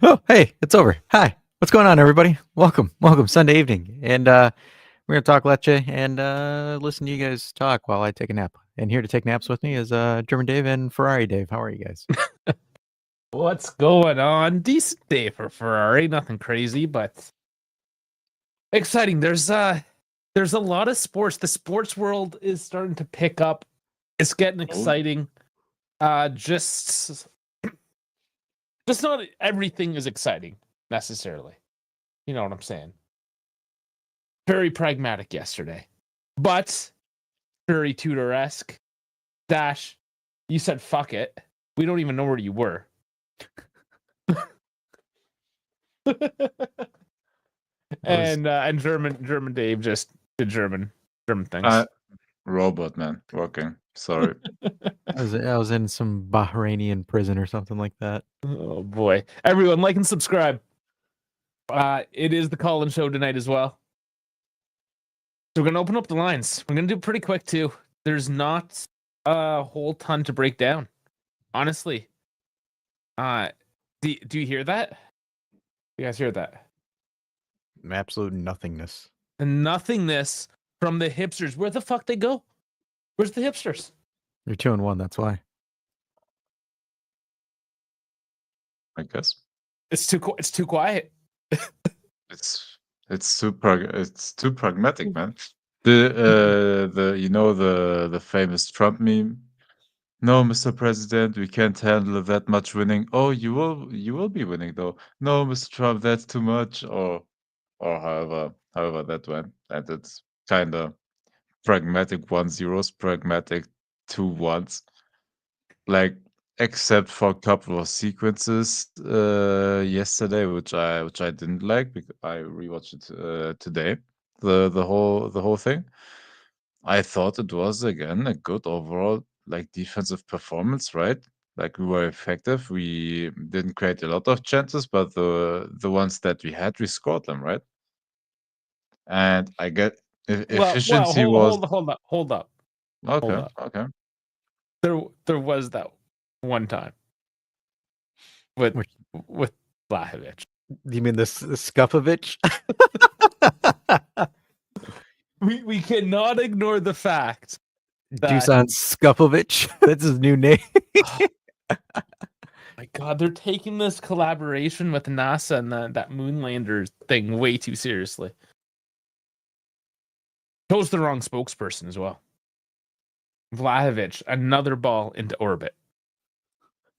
Oh, hey, it's over. Hi. What's going on, everybody? Welcome. Sunday evening. And we're going to talk Lecce and listen to you guys talk while I take a nap. And here to take naps with me is German Dave and Ferrari Dave. How are you guys? What's going on? Decent day for Ferrari. Nothing crazy, but exciting. There's a lot of sports. The sports world is starting to pick up. It's getting exciting. Just not everything is exciting necessarily. You know what I'm saying? Very pragmatic yesterday, but very Tudor-esque. Dash, you said fuck it. We don't even know where you were. and German Dave just did German things. Robot man working. Sorry. I was in some Bahrainian prison or something like that. Oh boy. Everyone like and subscribe. It is the call-in show tonight as well. So we're gonna open up the lines. We're gonna do it pretty quick too. There's not a whole ton to break down. Honestly. Do you hear that? You guys hear that? Absolute nothingness. The nothingness from the hipsters. Where the fuck they go? Where's the hipsters? You're 2-1, that's why. I guess It's too quiet. it's too pragmatic, man. The famous Trump meme. No, Mr. President, we can't handle that much winning. Oh, you will be winning though. No, Mr. Trump, that's too much. Or however that went. And it's kinda pragmatic 1-0s, pragmatic 2-1s. Like, except for a couple of sequences yesterday, which I didn't like because I rewatched it today. The whole thing. I thought it was again a good overall like defensive performance, right? Like we were effective. We didn't create a lot of chances, but the ones that we had, we scored them, right? And I get efficiency was Hold up. okay. There was that one time with Vlahovic. You mean this Skupovic? We cannot ignore the fact that Dusan Skupovic. That's his new name. My God, they're taking this collaboration with NASA and that Moonlander thing way too seriously. Chose the wrong spokesperson as well. Vlahovic, another ball into orbit.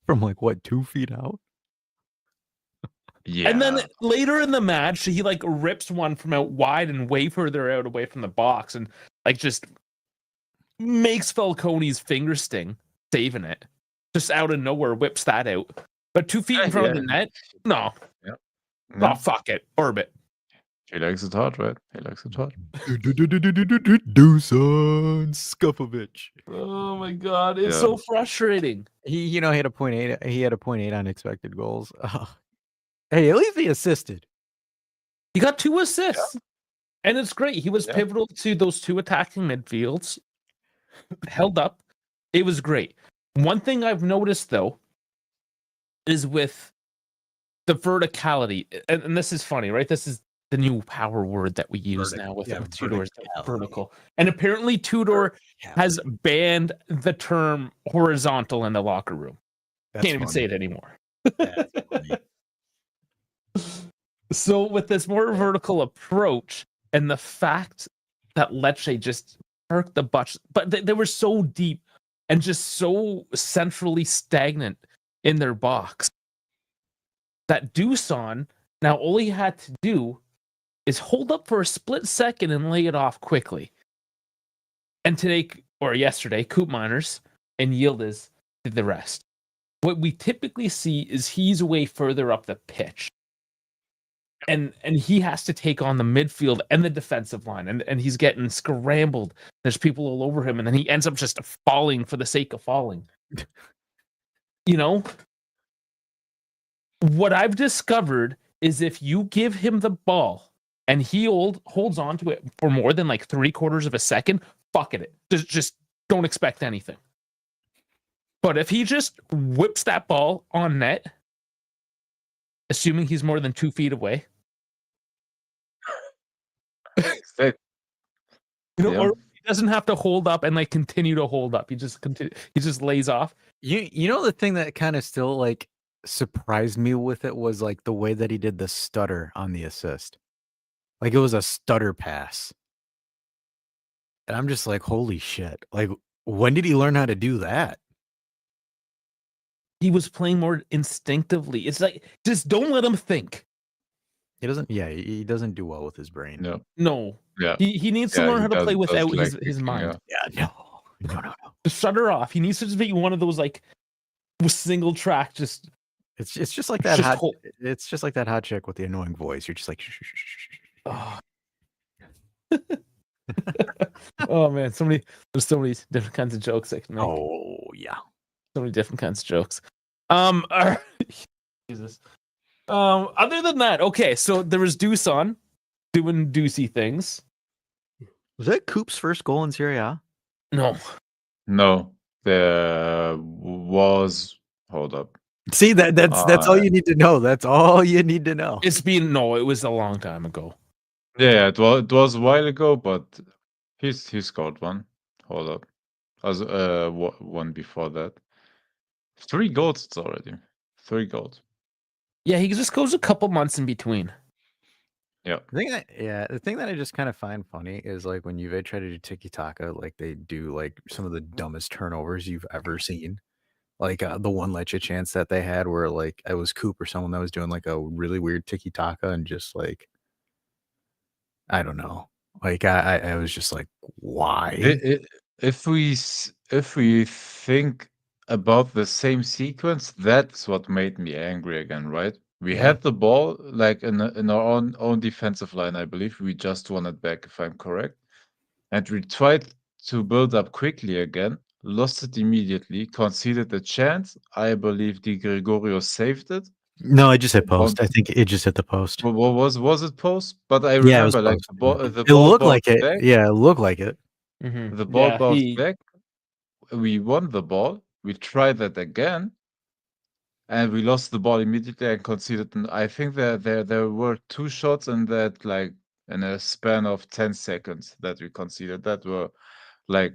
From like what, 2 feet out? Yeah. And then later in the match, he like rips one from out wide and way further out away from the box and like just makes Falcone's finger sting, saving it. Just out of nowhere, whips that out. But 2 feet in front of the net? No. Yeah. No, fuck it. Orbit. He likes it hard, right? He likes it hard. Dusan Skupovic. Oh my God, it's so frustrating. He had a 0.8. He had a 0.8 unexpected goals. Hey, at least he assisted. He got 2 assists. Yeah. And it's great. He was pivotal to those 2 attacking midfields. Held up. It was great. One thing I've noticed, though, is with the verticality, and this is funny, right? This is the new power word that we use now with Tudor, vertical. And apparently Tudor has banned the term horizontal in the locker room. Can't even say it anymore. So with this more vertical approach and the fact that Lecce just parked the butts, but they were so deep and just so centrally stagnant in their box that Dusan, now all he had to do is hold up for a split second and lay it off quickly. And yesterday, Koopmeiners and Yildiz did the rest. What we typically see is he's way further up the pitch. And he has to take on the midfield and the defensive line. And he's getting scrambled. There's people all over him. And then he ends up just falling for the sake of falling. You know? What I've discovered is if you give him the ball and he holds on to it for more than like 3/4 of a second, fuck it. Just don't expect anything. But if he just whips that ball on net, assuming he's more than 2 feet away. Exactly. Yeah. Or he doesn't have to hold up and like continue to hold up. He just lays off. You know the thing that kind of still like surprised me with it was like the way that he did the stutter on the assist. Like it was a stutter pass. And I'm just like, holy shit. Like, when did he learn how to do that? He was playing more instinctively. It's like, just don't let him think. He doesn't, yeah, he doesn't do well with his brain. No. No. Yeah. He needs to Yeah, learn he how to play does without like his thinking, mind. Yeah, no. To shut her off. He needs to just be one of those like single track, just It's just like that just hot. hold. It's just like that hot chick with the annoying voice. You're just like, shh. Oh. Oh man, there's so many different kinds of jokes I can make. Oh yeah. So many different kinds of jokes. Jesus. Other than that, okay, so there was Deuce on doing Deucey things. Was that Coop's first goal in Serie A? No, there was. Hold up. See, that's all you need to know. That's all you need to know. It was a long time ago. Yeah, it was a while ago, but he scored one. Hold up. As one before that. 3 goals it's already. 3 goals. Yeah, he just goes a couple months in between. Yeah. The thing that I just kind of find funny is like when Juve try to do tiki-taka, like they do like some of the dumbest turnovers you've ever seen. Like the one Lecce chance that they had where like it was Coop or someone that was doing like a really weird tiki-taka and just like, I don't know. Like I was just like, why? If we think about the same sequence, that's what made me angry again, right? We Yeah. had the ball like in our own defensive line, I believe. We just won it back, if I'm correct. And we tried to build up quickly again, lost it immediately, conceded a chance. I believe Di Gregorio saved it. No, it just hit post. I think it just hit the post. Was it post? But I Yeah, it was remember like post. the It ball looked like bounced it. back. Yeah, it looked like it. The ball bounced back. We won the ball. We tried that again, and we lost the ball immediately and conceded. I think there were 2 shots in that, like in a span of 10 seconds that we conceded. That were like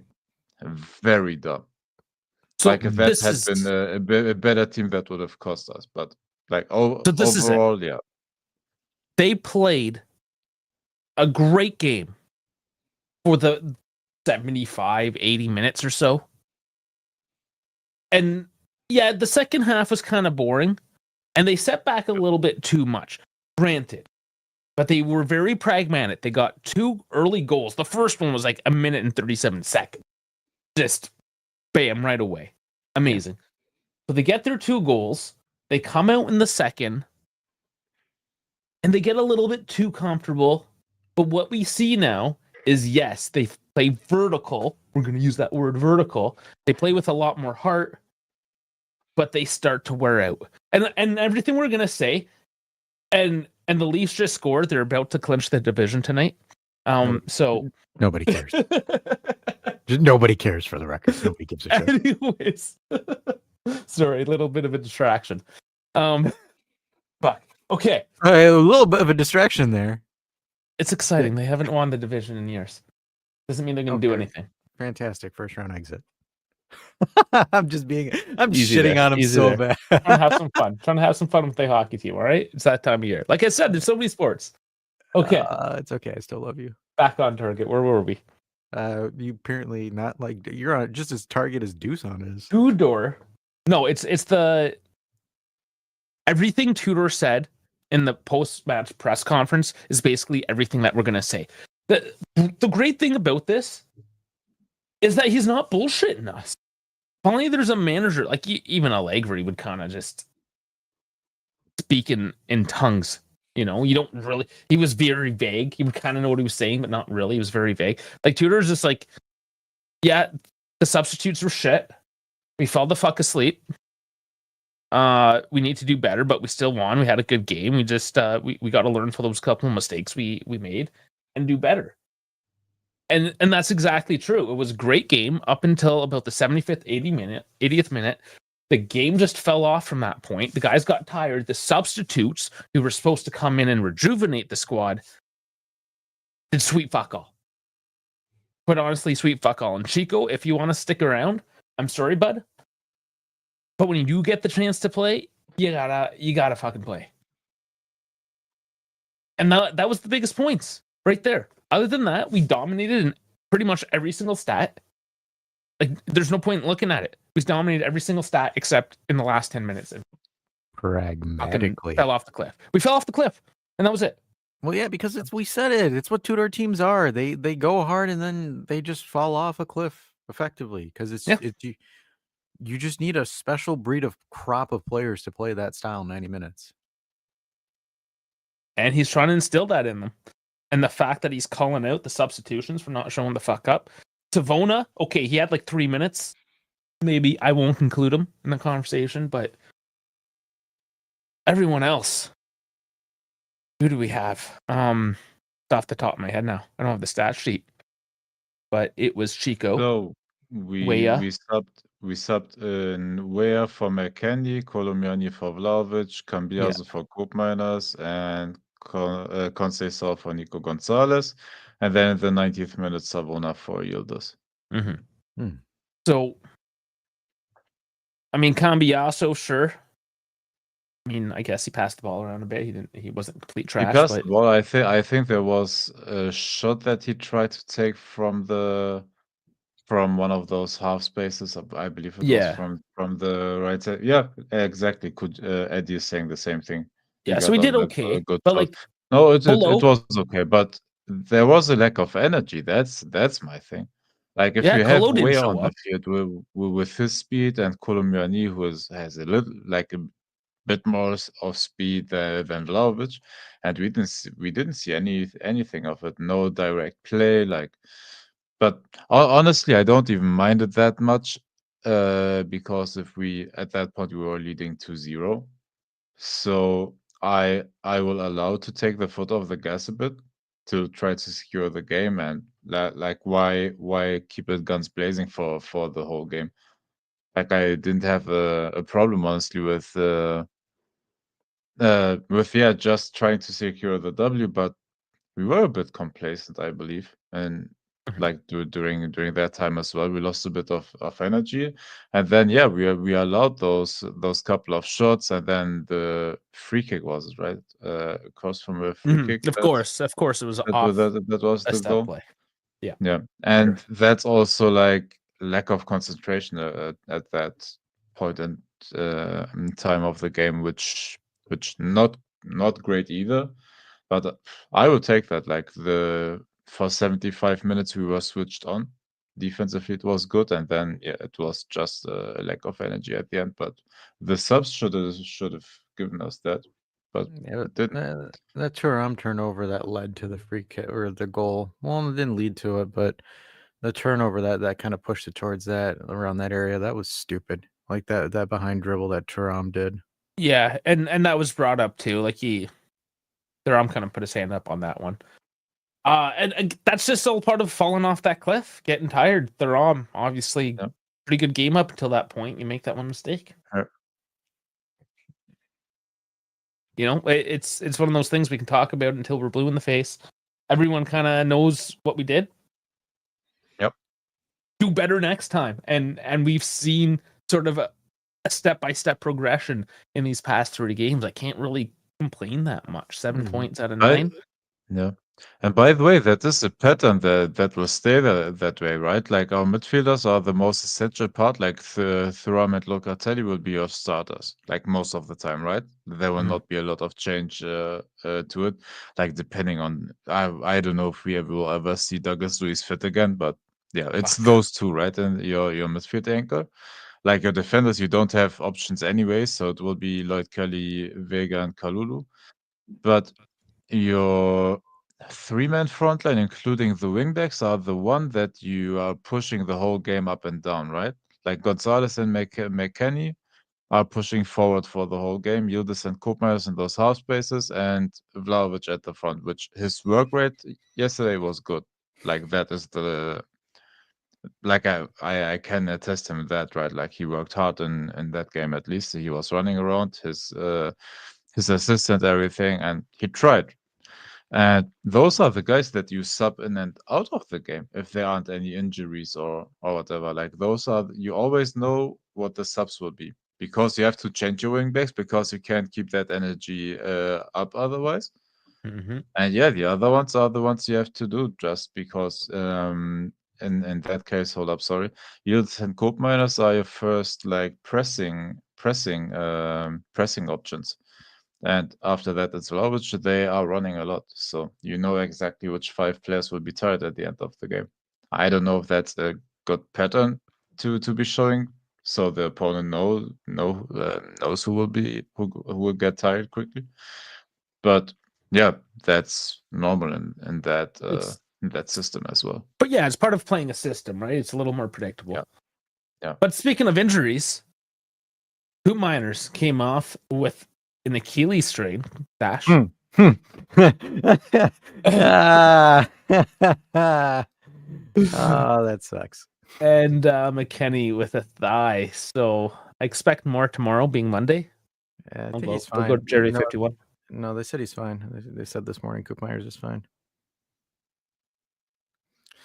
very dumb. So like if that had been a better team, that would have cost us. But like overall, yeah, they played a great game for the 75, 80 minutes or so. And yeah, the second half was kind of boring, and they set back a little bit too much. Granted, but they were very pragmatic. They got 2 early goals. The first one was like a minute and 37 seconds. Just bam, right away. Amazing. So they get their 2 goals. They come out in the second, and they get a little bit too comfortable. But what we see now is, yes, they play vertical. We're going to use that word, vertical. They play with a lot more heart, but they start to wear out. And everything we're going to say, and the Leafs just scored. They're about to clinch the division tonight. So nobody cares. Just nobody cares, for the record. Nobody gives a shit. Anyways, sorry, a little bit of a distraction. But okay, a little bit of a distraction there. It's exciting. They haven't won the division in years. Doesn't mean they're going to do anything. Fantastic first round exit. I'm shitting on them so bad. Trying to have some fun. Trying to have some fun with the hockey team. All right, it's that time of year. Like I said, there's so many sports. Okay, it's okay. I still love you. Back on target. Where were we? You apparently not like you're on just as target as Deuce on is. Tudor. No, it's the everything Tudor said in the post-match press conference is basically everything that we're gonna say. The great thing about this is that he's not bullshitting us. Finally, there's a manager like even Allegri would kind of just speak in tongues. You know, you don't really. He was very vague. He would kind of know what he was saying, but not really. He was very vague. Like Tudor's just like, yeah, the substitutes were shit. We fell the fuck asleep. We need to do better, but we still won. We had a good game. We just we got to learn from those couple of mistakes we made and do better. And that's exactly true. It was a great game up until about the 75th, 80th minute. The game just fell off from that point. The guys got tired. The substitutes who were supposed to come in and rejuvenate the squad did sweet fuck all. But honestly, sweet fuck all. And Chico, if you want to stick around, I'm sorry, bud. But when you get the chance to play, you gotta fucking play. And that was the biggest points right there. Other than that, we dominated in pretty much every single stat. Like, there's no point in looking at it. We dominated every single stat except in the last 10 minutes. And Pragmatically. fell off the cliff. We fell off the cliff, and that was it. Well, yeah, because we said it. It's what Tudor teams are. They go hard and then they just fall off a cliff effectively because you just need a special breed of crop of players to play that style 90 minutes. And he's trying to instill that in them. And the fact that he's calling out the substitutions for not showing the fuck up. Savona, okay, he had like 3 minutes. Maybe I won't include him in the conversation, but everyone else. Who do we have? Off the top of my head now. I don't have the stat sheet. But it was Chico. So we subbed in Weah for McKenny, Colomiani for Vlahovic, Cambiaso for Group Miners, and Conceição for Nico Gonzalez. And then in the 90th minute, Savona for Yildiz. So, I mean, Cambiaso, sure. I mean, I guess he passed the ball around a bit. He wasn't complete trash. He passed the ball. I think there was a shot that he tried to take from one of those half spaces. I believe it was from the right side. Yeah, exactly. Eddie is saying the same thing. Yeah, so we did okay. Good but shot. like, no, it was okay, but there was a lack of energy. That's my thing. Like if you have way on the field with his speed and Colomiani, who has a little like a bit more of speed than Vlahovic, and we didn't see anything of it. No direct play, like. But honestly, I don't even mind it that much, because at that point we were leading 2-0, so I will allow to take the foot off the gas a bit to try to secure the game, and like why keep it guns blazing for the whole game? Like I didn't have a problem honestly with just trying to secure the W, but we were a bit complacent, I believe, and like during that time as well, we lost a bit of energy, and then we allowed those couple of shots, and then the free kick was it right across from a free kick. Of course, it was off. That was the goal. Play. Yeah, and that's also like lack of concentration at that point in time of the game, which not great either. But I would take that. Like for 75 minutes we were switched on. Defensively it was good, and then it was just a lack of energy at the end. But the subs should have given us that. But it didn't. That Thuram turnover that led to the free kick or the goal. Well, it didn't lead to it, but the turnover that kind of pushed it towards that around that area, that was stupid. Like that behind dribble that Thuram did. Yeah, and that was brought up too. Like Thuram kind of put his hand up on that one. And that's just all part of falling off that cliff, getting tired. Thuram, obviously, pretty good game up until that point. You make that one mistake. You know, it's one of those things we can talk about until we're blue in the face. Everyone kind of knows what we did. Yep. Do better next time, and we've seen sort of a step-by-step progression in these past 3 games. I can't really complain that much. 7 points out of 9. Yeah. And by the way, that is a pattern that will stay that way, right? Like our midfielders are the most essential part. Like Thuram and Locatelli will be your starters, like most of the time, right? There will not be a lot of change to it. Like depending on, I don't know if we will ever see Douglas Luiz fit again, but yeah, it's those two, right? And your midfield anchor. Like your defenders, you don't have options anyway, so it will be Lloyd Kelly, Vega, and Kalulu. But your 3-man front line, including the wingbacks, are the one that you are pushing the whole game up and down, right? Like Gonzalez and McKenny are pushing forward for the whole game. Yildiz and Koopmeiners in those half spaces, and Vlahovic at the front, which his work rate yesterday was good. Like that is like I can attest him that, right? Like he worked hard in that game. At least he was running around his assistant, everything, and he tried. And those are the guys that you sub in and out of the game if there aren't any injuries or whatever. Like those are, you always know what the subs will be, because you have to change your wing backs, because you can't keep that energy up otherwise. Mm-hmm. And yeah, the other ones are the ones you have to do, just because in that case, hold up, sorry. Yields and cope miners are your first like pressing options. And after that, it's low, which they are running a lot. So you know exactly which 5 players will be tired at the end of the game. I don't know if that's a good pattern to be showing, so the opponent knows who will get tired quickly. But yeah, that's normal in that system as well. But yeah, it's part of playing a system, right? It's a little more predictable. Yeah. Yeah. But speaking of injuries, two miners came off with an Achilles strain. Dash. Ah. Oh, that sucks. And McKenny with a thigh. So I expect more tomorrow, being Monday. Yeah, I I'll think he's I'll fine. go to Jerry No, 51. no, they said he's fine. They said this morning Coop Myers is fine.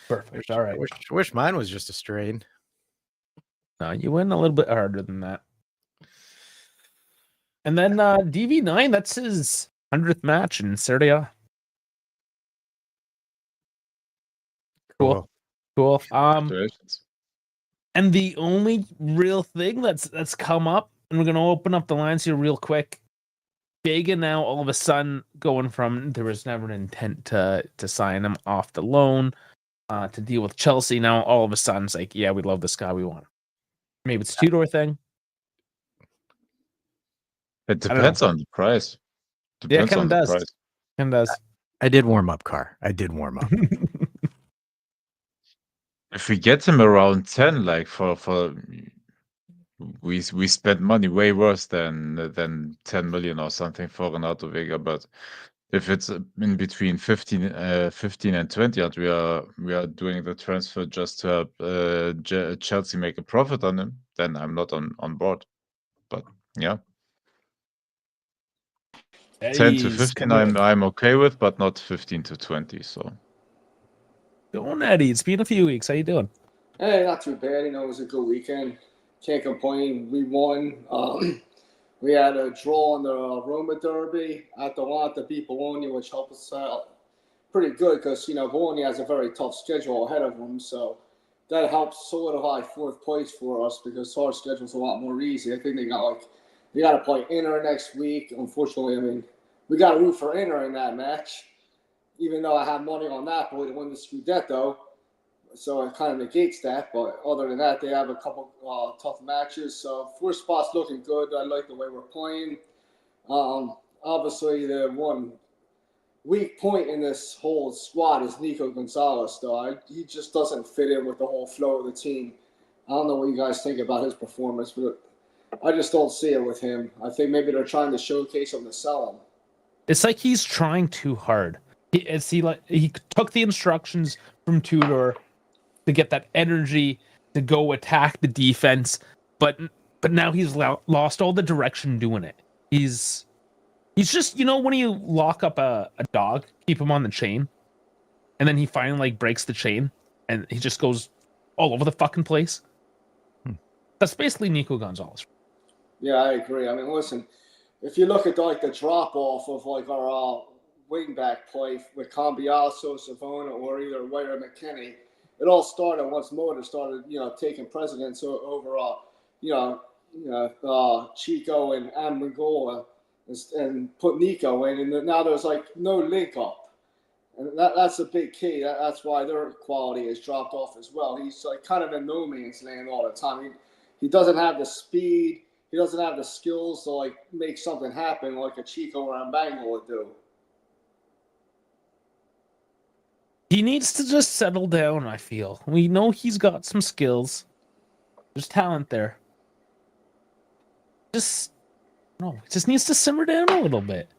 Perfect. All right. Wish mine was just a strain. No, you went a little bit harder than that. And then DV9, that's his 100th match in Serie A. Cool. Congratulations. And the only real thing that's come up, and we're gonna open up the lines here real quick. Vega now all of a sudden going from there was never an intent to sign him off the loan to deal with Chelsea. Now all of a sudden it's like, yeah, we love this guy, we want him. Maybe it's a Tudor thing. It depends on the price. Yeah, it kind of does. Kind of does. I did warm up, Car. I did warm up. If we get him around 10, like for we spent money way worse than 10 million or something for Renato Vega, but if it's in between 15 and 20, and we are doing the transfer just to help Chelsea make a profit on him, then I'm not on board. But yeah. 10 to 15 I'm okay with, but not 15 to 20. So going Eddie, it's been a few weeks. How you doing? Hey, not too bad. You know, it was a good weekend. Can't complain. We won. We had a draw in the Roma Derby at the one to beat Bologna, which helped us out pretty good because, you know, Bologna has a very tough schedule ahead of them. So that helps solidify fourth place for us because our schedule's a lot more easy. I think they got to play Inter next week. Unfortunately, I mean, we got to root for Inter in that match, even though I have money on Napoli to win the Scudetto. So it kind of negates that. But other than that, they have a couple tough matches. So fourth spot's looking good. I like the way we're playing. Obviously, the one weak point in this whole squad is Nico Gonzalez, though. He just doesn't fit in with the whole flow of the team. I don't know what you guys think about his performance, but I just don't see it with him. I think maybe they're trying to showcase him to sell him. It's like he's trying too hard. He took the instructions from Tudor to get that energy to go attack the defense, but now he's lost all the direction doing it. He's just, you know, when you lock up a dog, keep him on the chain, and then he finally breaks the chain and he just goes all over the fucking place. That's basically Nico Gonzalez. Yeah, I agree. I mean, listen, if you look at the drop off of our wing back play with Cambiaso, Savona, or either White or McKenny, it all started once Motor started, taking precedence over, Chico and Amengola and put Nico in, and now there's no link up, and that's a big key. That's why their quality has dropped off as well. He's kind of in no man's land all the time. He doesn't have the speed. He doesn't have the skills to make something happen like a Chico or Amengola would do. He needs to just settle down, I feel. We know he's got some skills. There's talent there. He just needs to simmer down a little bit.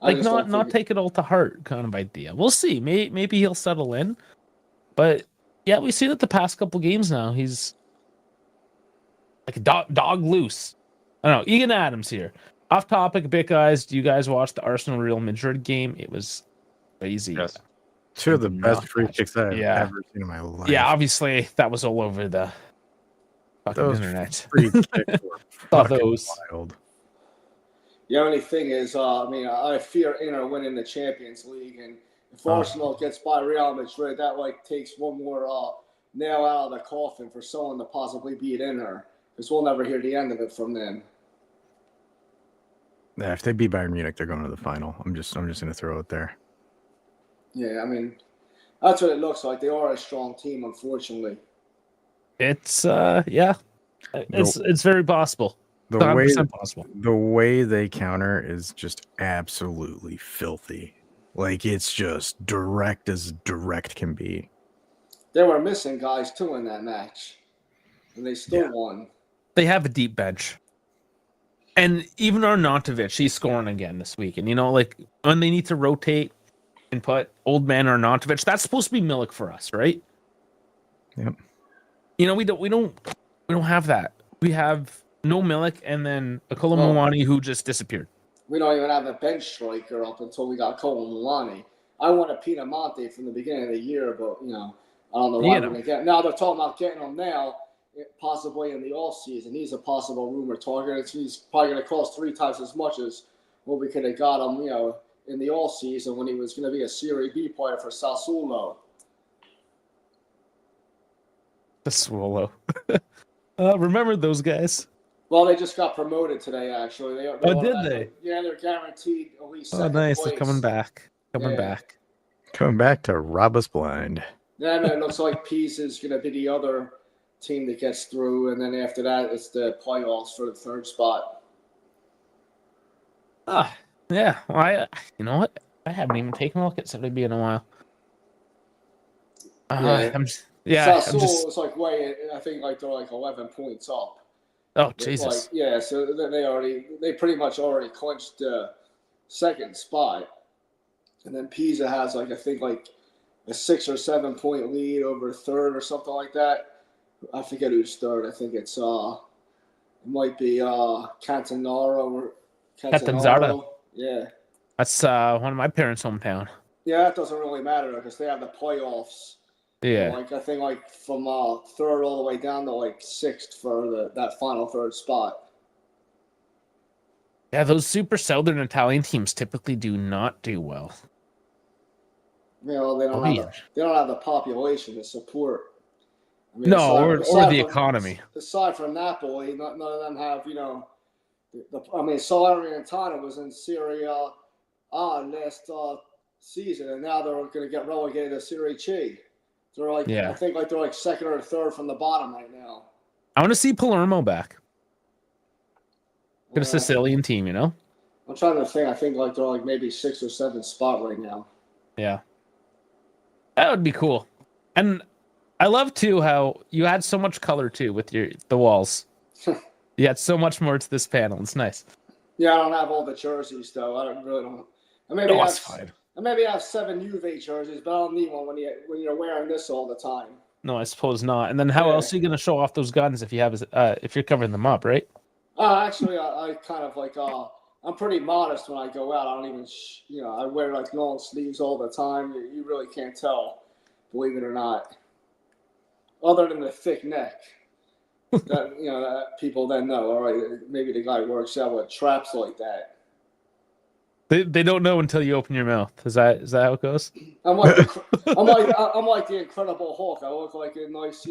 Not take it all to heart kind of idea. We'll see. Maybe he'll settle in. But Yeah, we've seen it the past couple games now. He's like a dog loose. I don't know. Egan Adams here. Off topic a bit, guys. Do you guys watch the Arsenal Real Madrid game? It was crazy. Yes. Two of the did best not free catch kicks I've Yeah. ever seen in my life. Yeah, obviously that was all over the fucking Those internet. free kicks were Saw fucking those. wild. The only thing is, I fear Inter winning the Champions League, and if Arsenal gets by Real Madrid, that like takes one more nail out of the coffin for someone to possibly beat Inter, because we'll never hear the end of it from them. Yeah, if they beat Bayern Munich, they're going to the final. I'm just going to throw it there. Yeah, I mean, that's what it looks like. They are a strong team, unfortunately. It's it's very possible. The 100% possible. The way they counter is just absolutely filthy. Like, it's just direct as direct can be. They were missing guys too in that match, and they still won. They have a deep bench. And even Arnautovic, he's scoring again this week. And like when they need to rotate and put old man Arnautovic, that's supposed to be Milik for us, right? Yep. We don't have that. We have no Milik and then Akola Muani who just disappeared. We don't even have a bench striker up until we got Cole Milani. I wanted Pinamonte from the beginning of the year, but I don't know why we're going to get. Now they're talking about getting him now, possibly in the off season. He's a possible rumor target. He's probably going to cost 3 times as much as what we could have got him, in the off season when he was going to be a Serie B player for Sassuolo. Sassuolo. Remember those guys? Well, they just got promoted today, actually. Did they? Yeah, they're guaranteed at least. Oh, nice. Place. They're coming back. Coming back to rob us blind. Then it looks like Peace is going to be the other team that gets through, and then after that, it's the playoffs for the 3rd spot. Yeah. Well, you know what? I haven't even taken a look at Serie B in a while. Sassuolo was like I think like they're like 11 points up. Oh, Jesus. So they pretty much already clinched the 2nd spot. And then Pisa has I think a 6 or 7 point lead over 3rd or something like that. I forget who's 3rd. I think it might be Catanzaro. Yeah. That's one of my parents' hometown. Yeah, that doesn't really matter because they have the playoffs. Yeah. I think from 3rd all the way down to 6th for that final 3rd spot. Yeah, those super southern Italian teams typically do not do well. They don't have the population to support. Or the economy. Aside from Napoli, none of them have Salernitana was in Serie A last season, and now they're going to get relegated to Serie C. They're I think they're 2nd or 3rd from the bottom right now. I want to see Palermo back. Get a Sicilian team, I'm trying to think. I think they're maybe 6th or 7th spot right now. Yeah. That would be cool. And I love too how you add so much color too with the walls. You add so much more to this panel. It's nice. Yeah, I don't have all the jerseys though. I don't. I maybe have 7 Juve jerseys, but I don't need one when you're wearing this all the time. No, I suppose not. And then how else are you going to show off those guns if you're covering them up, right? Actually, I kind of I'm pretty modest when I go out. I don't even, I wear long sleeves all the time. You really can't tell, believe it or not. Other than the thick neck, that people then know. All right, maybe the guy works out with traps like that. They don't know until you open your mouth. Is that how it goes? I'm like the Incredible Hulk. I look like a nice,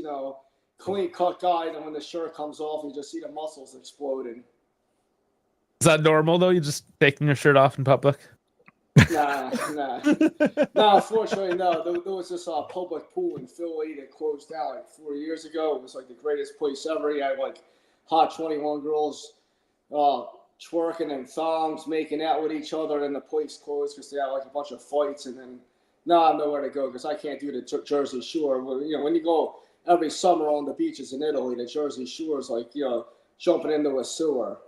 clean cut guy. And when the shirt comes off, you just see the muscles exploding. Is that normal though? You just taking your shirt off in public? Nah. No, unfortunately, no. There was this public pool in Philly that closed down 4 years ago. It was the greatest place ever. You had hot 21 girls twerking in thongs, making out with each other, and the place closed because they had a bunch of fights. And then now I have nowhere to go because I can't do the Jersey Shore. When you go every summer on the beaches in Italy, the Jersey Shore is jumping into a sewer.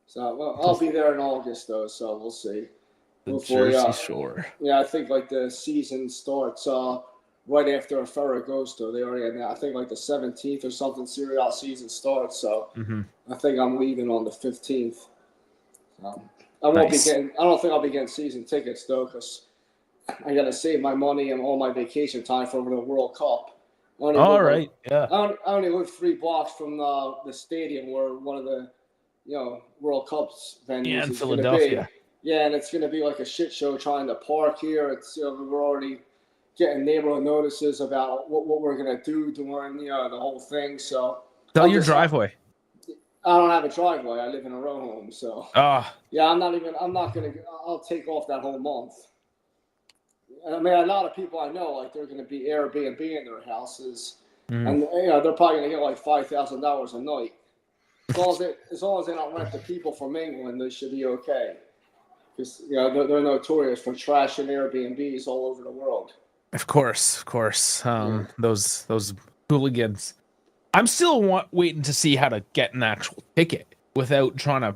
So I'll be there in August though, so we'll see. The Jersey Shore. Yeah, I think the season starts right after Ferragosto. They already had, I think, like the 17th or something. Serie A season starts, so I think I'm leaving on the 15th. I won't be getting. I don't think I'll be getting season tickets though, because I got to save my money and all my vacation time for the World Cup. All right, yeah. I only live 3 blocks from the stadium where one of the World Cups venues is going to be. Yeah, and it's going to be like a shit show trying to park here. It's we're already getting neighborhood notices about what we're going to do during the whole thing. So tell your driveway. I don't have a driveway. I live in a row home, so yeah, I'm not gonna. I'll take off that whole month. I mean, a lot of people I know, like, they're gonna be Airbnb in their houses, and they're probably gonna get like $5,000 a night. As long as they don't rent to people from England, they should be okay. Because they're notorious for trashing Airbnbs all over the world. Of course. Those hooligans. I'm still waiting to see how to get an actual ticket without trying to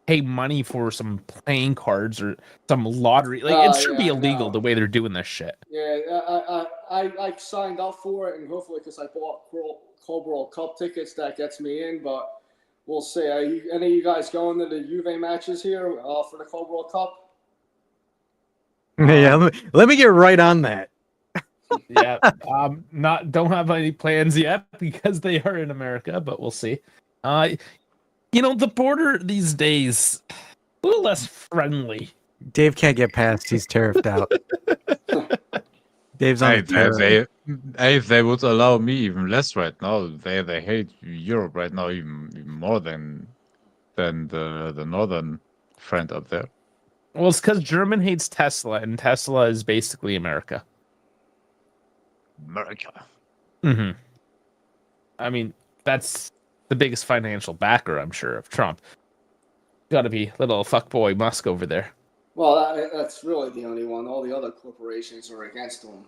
pay money for some playing cards or some lottery. Like, it should be illegal the way they're doing this shit. Yeah, I signed up for it, and hopefully, because I bought Club World Cup tickets, that gets me in. But we'll see. Any of you guys going to the Juve matches here for the Club World Cup? Yeah, let me get right on that. Yeah, don't have any plans yet because they are in America, but we'll see. The border these days a little less friendly. Dave can't get past. He's tariffed out. Dave's on if they would allow me even less right now, they hate Europe right now even more than the northern friend up there. Well, it's because German hates Tesla, and Tesla is basically America. I mean, that's the biggest financial backer, I'm sure, of Trump. Got to be little fuckboy Musk over there. Well, that's really the only one. All the other corporations are against him.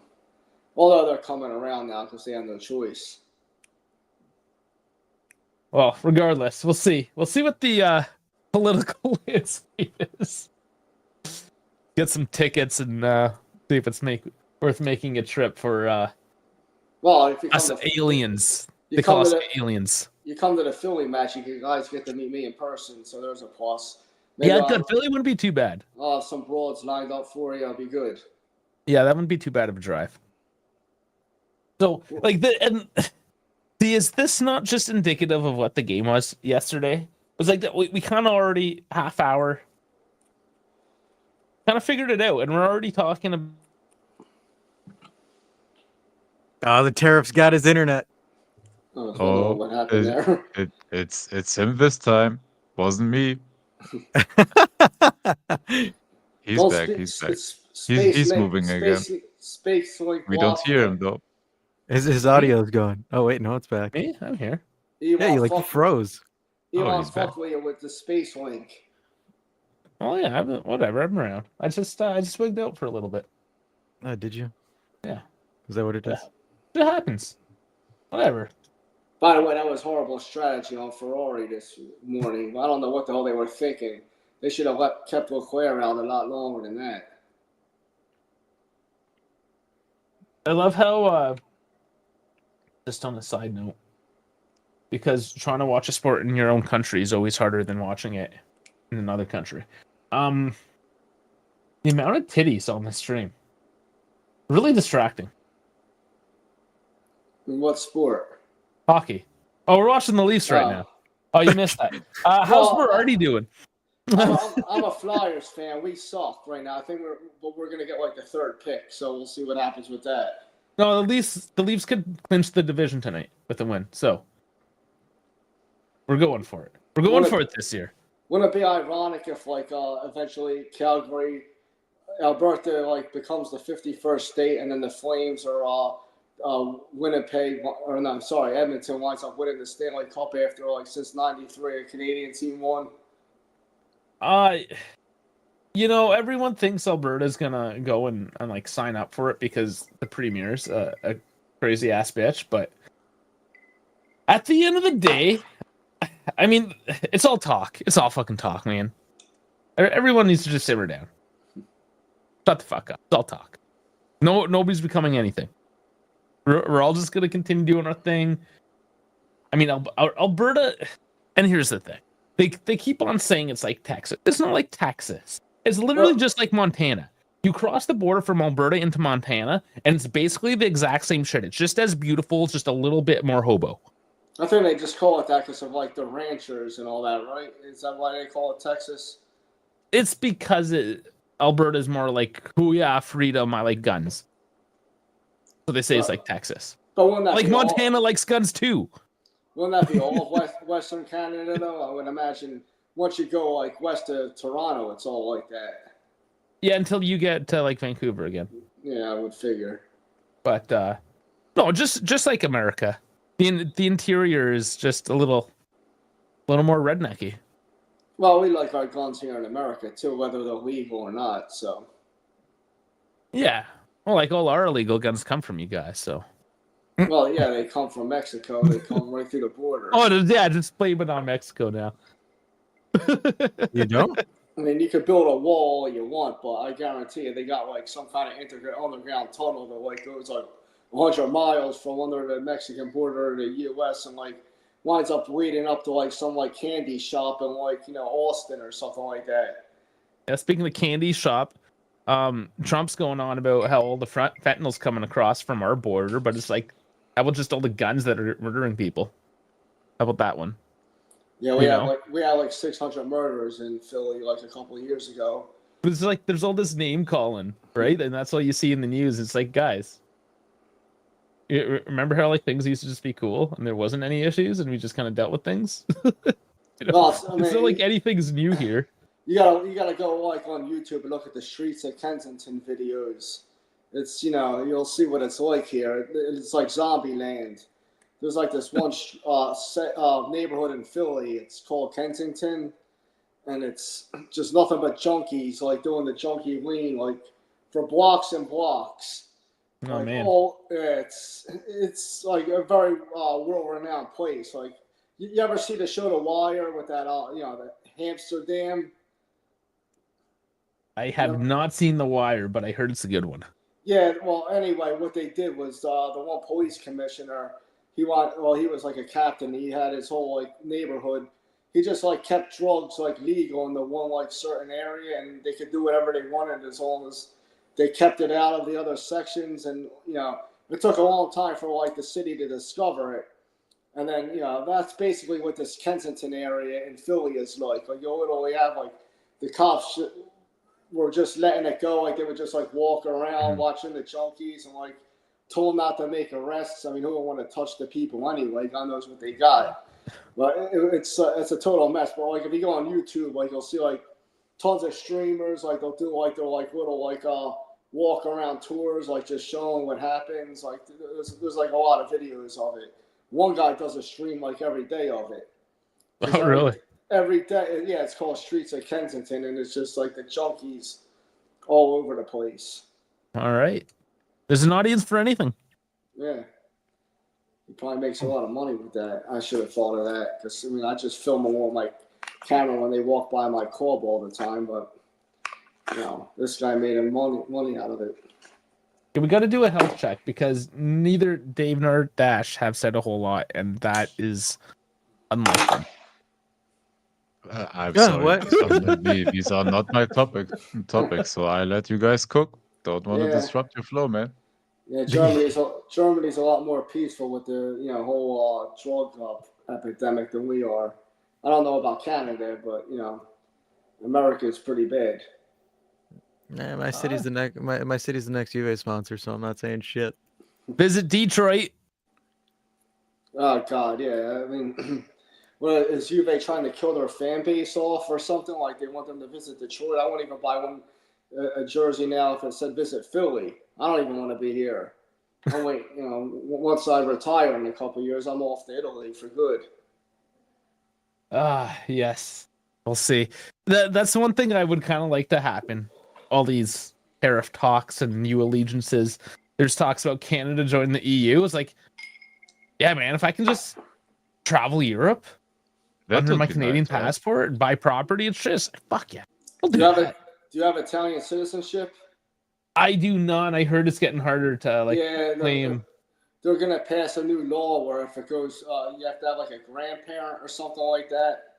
Although they're coming around now because they have no choice. Well, regardless, we'll see. We'll see what the political landscape is. Get some tickets and see if it's worth making a trip for if you us aliens. They call us aliens. You come to the Philly match, you guys get to meet me in person, so there's a plus. Maybe good. Philly wouldn't be too bad. Some broads lined up for you, I'll be good. Yeah, that wouldn't be too bad of a drive. So, is this not just indicative of what the game was yesterday? It was like that. We kind of already half hour kind of figured it out, and we're already talking about. Oh, the tariff's got his internet. What happened there? It's him this time. Wasn't me. He's back. He's moving again. We don't hear him though. His audio is going. Oh wait, no, it's back. Me? I'm here. Yeah, you froze. Elon fucked with the space link. Oh yeah, whatever. I'm around. I just wigged out for a little bit. Oh, did you? Yeah. Is that what it is? It happens. Whatever. By the way, that was horrible strategy on Ferrari this morning. I don't know what the hell they were thinking. They should have kept Leclerc out a lot longer than that. I love how, just on a side note, because trying to watch a sport in your own country is always harder than watching it in another country. The amount of titties on the stream, really distracting. In what sport? Hockey. Oh, we're watching the Leafs right now. Oh, you missed that. How's Berardi doing? I'm a Flyers fan. We suck right now. I think we're gonna get like the 3rd pick, so we'll see what happens with that. No, the Leafs could clinch the division tonight with a win. So we're going for it. We're going for it this year. Wouldn't it be ironic if eventually Calgary, Alberta becomes the 51st state, and then the Flames are Edmonton winds up winning the Stanley Cup after since '93 a Canadian team won. Everyone thinks Alberta's gonna go and sign up for it because the Premier's a crazy ass bitch, but at the end of the day, I mean, it's all talk. It's all fucking talk, man. Everyone needs to just simmer down. Shut the fuck up. It's all talk. Nobody's becoming anything. We're all just gonna continue doing our thing. I mean, Alberta, and here's the thing: they keep on saying it's like Texas. It's not like Texas. It's literally just like Montana. You cross the border from Alberta into Montana, and it's basically the exact same shit. It's just as beautiful, just a little bit more hobo. I think they just call it that because of like the ranchers and all that, right? Is that why they call it Texas? It's because Alberta is more like, oh yeah, freedom. I like guns. So they say it's like Texas. But wouldn't that Like be Montana likes guns too. Wouldn't that be all of Western Canada though? I would imagine once you go like west of Toronto, it's all like that. Yeah, until you get to like Vancouver again. Yeah, I would figure. But no, just like America. The interior is just a little more rednecky. Well, we like our guns here in America too, whether they're legal or not. So. Yeah. Well, like all our illegal guns come from you guys, so. Well, yeah, they come from Mexico. They come right through the border. Oh, yeah, just blame it on Mexico now. You don't? I mean, you could build a wall all you want, but I guarantee you they got like some kind of underground tunnel that like goes like 100 miles from under the Mexican border to the U.S. and like winds up leading up to like some like candy shop in like Austin or something like that. Yeah, speaking of candy shop, Trump's going on about how all the fentanyl's coming across from our border, but it's like, how about just all the guns that are murdering people? How about that one? Yeah, we had like 600 murders in Philly like a couple of years ago. It's like there's all this name calling, right? And that's all you see in the news. It's like, guys, you remember how like things used to just be cool and there wasn't any issues and we just kind of dealt with things? Well, I mean, it's not like anything's new here. You gotta go like on YouTube and look at the streets of Kensington videos. It's you'll see what it's like here. It's like zombie land. There's like this one neighborhood in Philly. It's called Kensington, and it's just nothing but junkies like doing the junkie lean like for blocks and blocks. Oh like, man, it's like a very world-renowned place. Like you ever see the show The Wire with that the hamster dam? I have not seen The Wire, but I heard it's a good one. Yeah, well, anyway, what they did was the one police commissioner, he was like a captain. He had his whole like neighborhood. He just like kept drugs like legal in the one like certain area, and they could do whatever they wanted as long as they kept it out of the other sections. And it took a long time for like the city to discover it. And then that's basically what this Kensington area in Philly is like. Like you literally have like the cops were just letting it go. Like they would just like walk around watching the junkies and like told them not to make arrests. I mean, who would want to touch the people anyway? God knows what they got. But it's a total mess. But like if you go on YouTube, like you'll see like tons of streamers. Like they'll do like their like little like walk around tours, like just showing what happens. Like there's like a lot of videos of it. One guy does a stream like every day of it. Oh, really? Every day, yeah, it's called Streets of Kensington, and it's just like the junkies all over the place. All right. There's an audience for anything. Yeah. He probably makes a lot of money with that. I should have thought of that because, I mean, I just film them on my camera when they walk by my club all the time, but, this guy made money out of it. Yeah, we got to do a health check because neither Dave nor Dash have said a whole lot, and that is unlike them. I'm Yeah, sorry. what? These are not my topics, so I let you guys cook. Don't want to disrupt your flow, man. Yeah, Germany's a lot more peaceful with the whole drug epidemic than we are. I don't know about Canada, but America's pretty bad. Nah, my city's the next. My city's the next UA sponsor, so I'm not saying shit. Visit Detroit. Oh God, yeah. I mean. Well, is Juve trying to kill their fan base off or something? Like they want them to visit Detroit? I won't even buy a jersey now if it said visit Philly. I don't even want to be here. I'll wait, once I retire in a couple of years, I'm off to Italy for good. Yes. We'll see. That's the one thing I would kind of like to happen. All these tariff talks and new allegiances. There's talks about Canada joining the EU. It's like, yeah, man, if I can just travel Europe under my Canadian passport and buy property, it's just fuck yeah. Do you have Italian citizenship? I do not. I heard it's getting harder to claim. they're gonna pass a new law where if it goes, you have to have like a grandparent or something like that.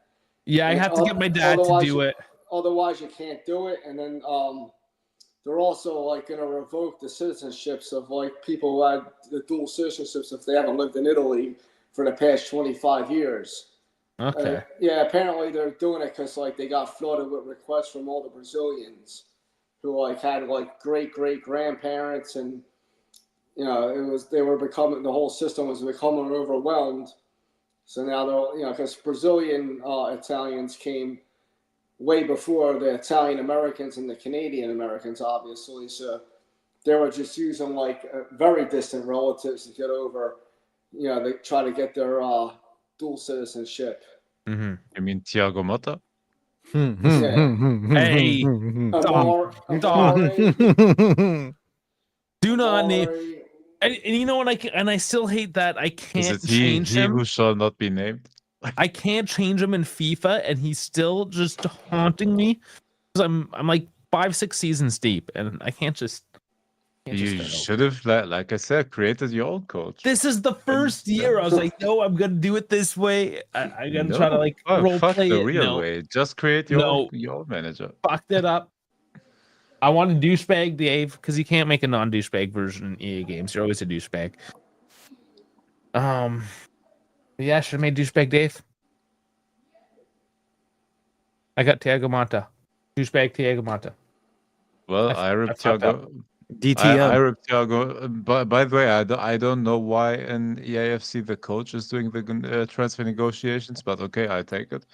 Yeah, I have to get my dad to do it. Otherwise, you can't do it. And then they're also like gonna revoke the citizenships of like people who had the dual citizenships if they haven't lived in Italy for the past 25 years. Okay. Yeah, apparently they're doing it because like they got flooded with requests from all the Brazilians who like had like great grandparents, and they were becoming, the whole system was becoming overwhelmed. So now they're because Brazilian Italians came way before the Italian Americans and the Canadian Americans, obviously. So they were just using like very distant relatives to get over. They try to get their dual citizenship. Mm-hmm. You mean Thiago Motta? Hey, do not name. And you know what? I still hate that I can't change him. Who shall not be named? I can't change him in FIFA, and he's still just haunting me. Because I'm like 5-6 seasons deep, and I can't just. You should have, like I said, created your own coach. This is the first year. I was like, no, I'm gonna do it this way. I'm gonna try to like role play the it. real way. Just create your own manager. Fucked it up. I want a douchebag Dave because you can't make a non-douchebag version in EA games. You're always a douchebag. Yeah, should have made douchebag Dave. I got Thiago Motta. Douchebag Thiago Motta. Well, I ripped Thiago. DTM. I ripped Thiago. By the way, I don't know why in EAFC the coach is doing the transfer negotiations, but okay, I take it.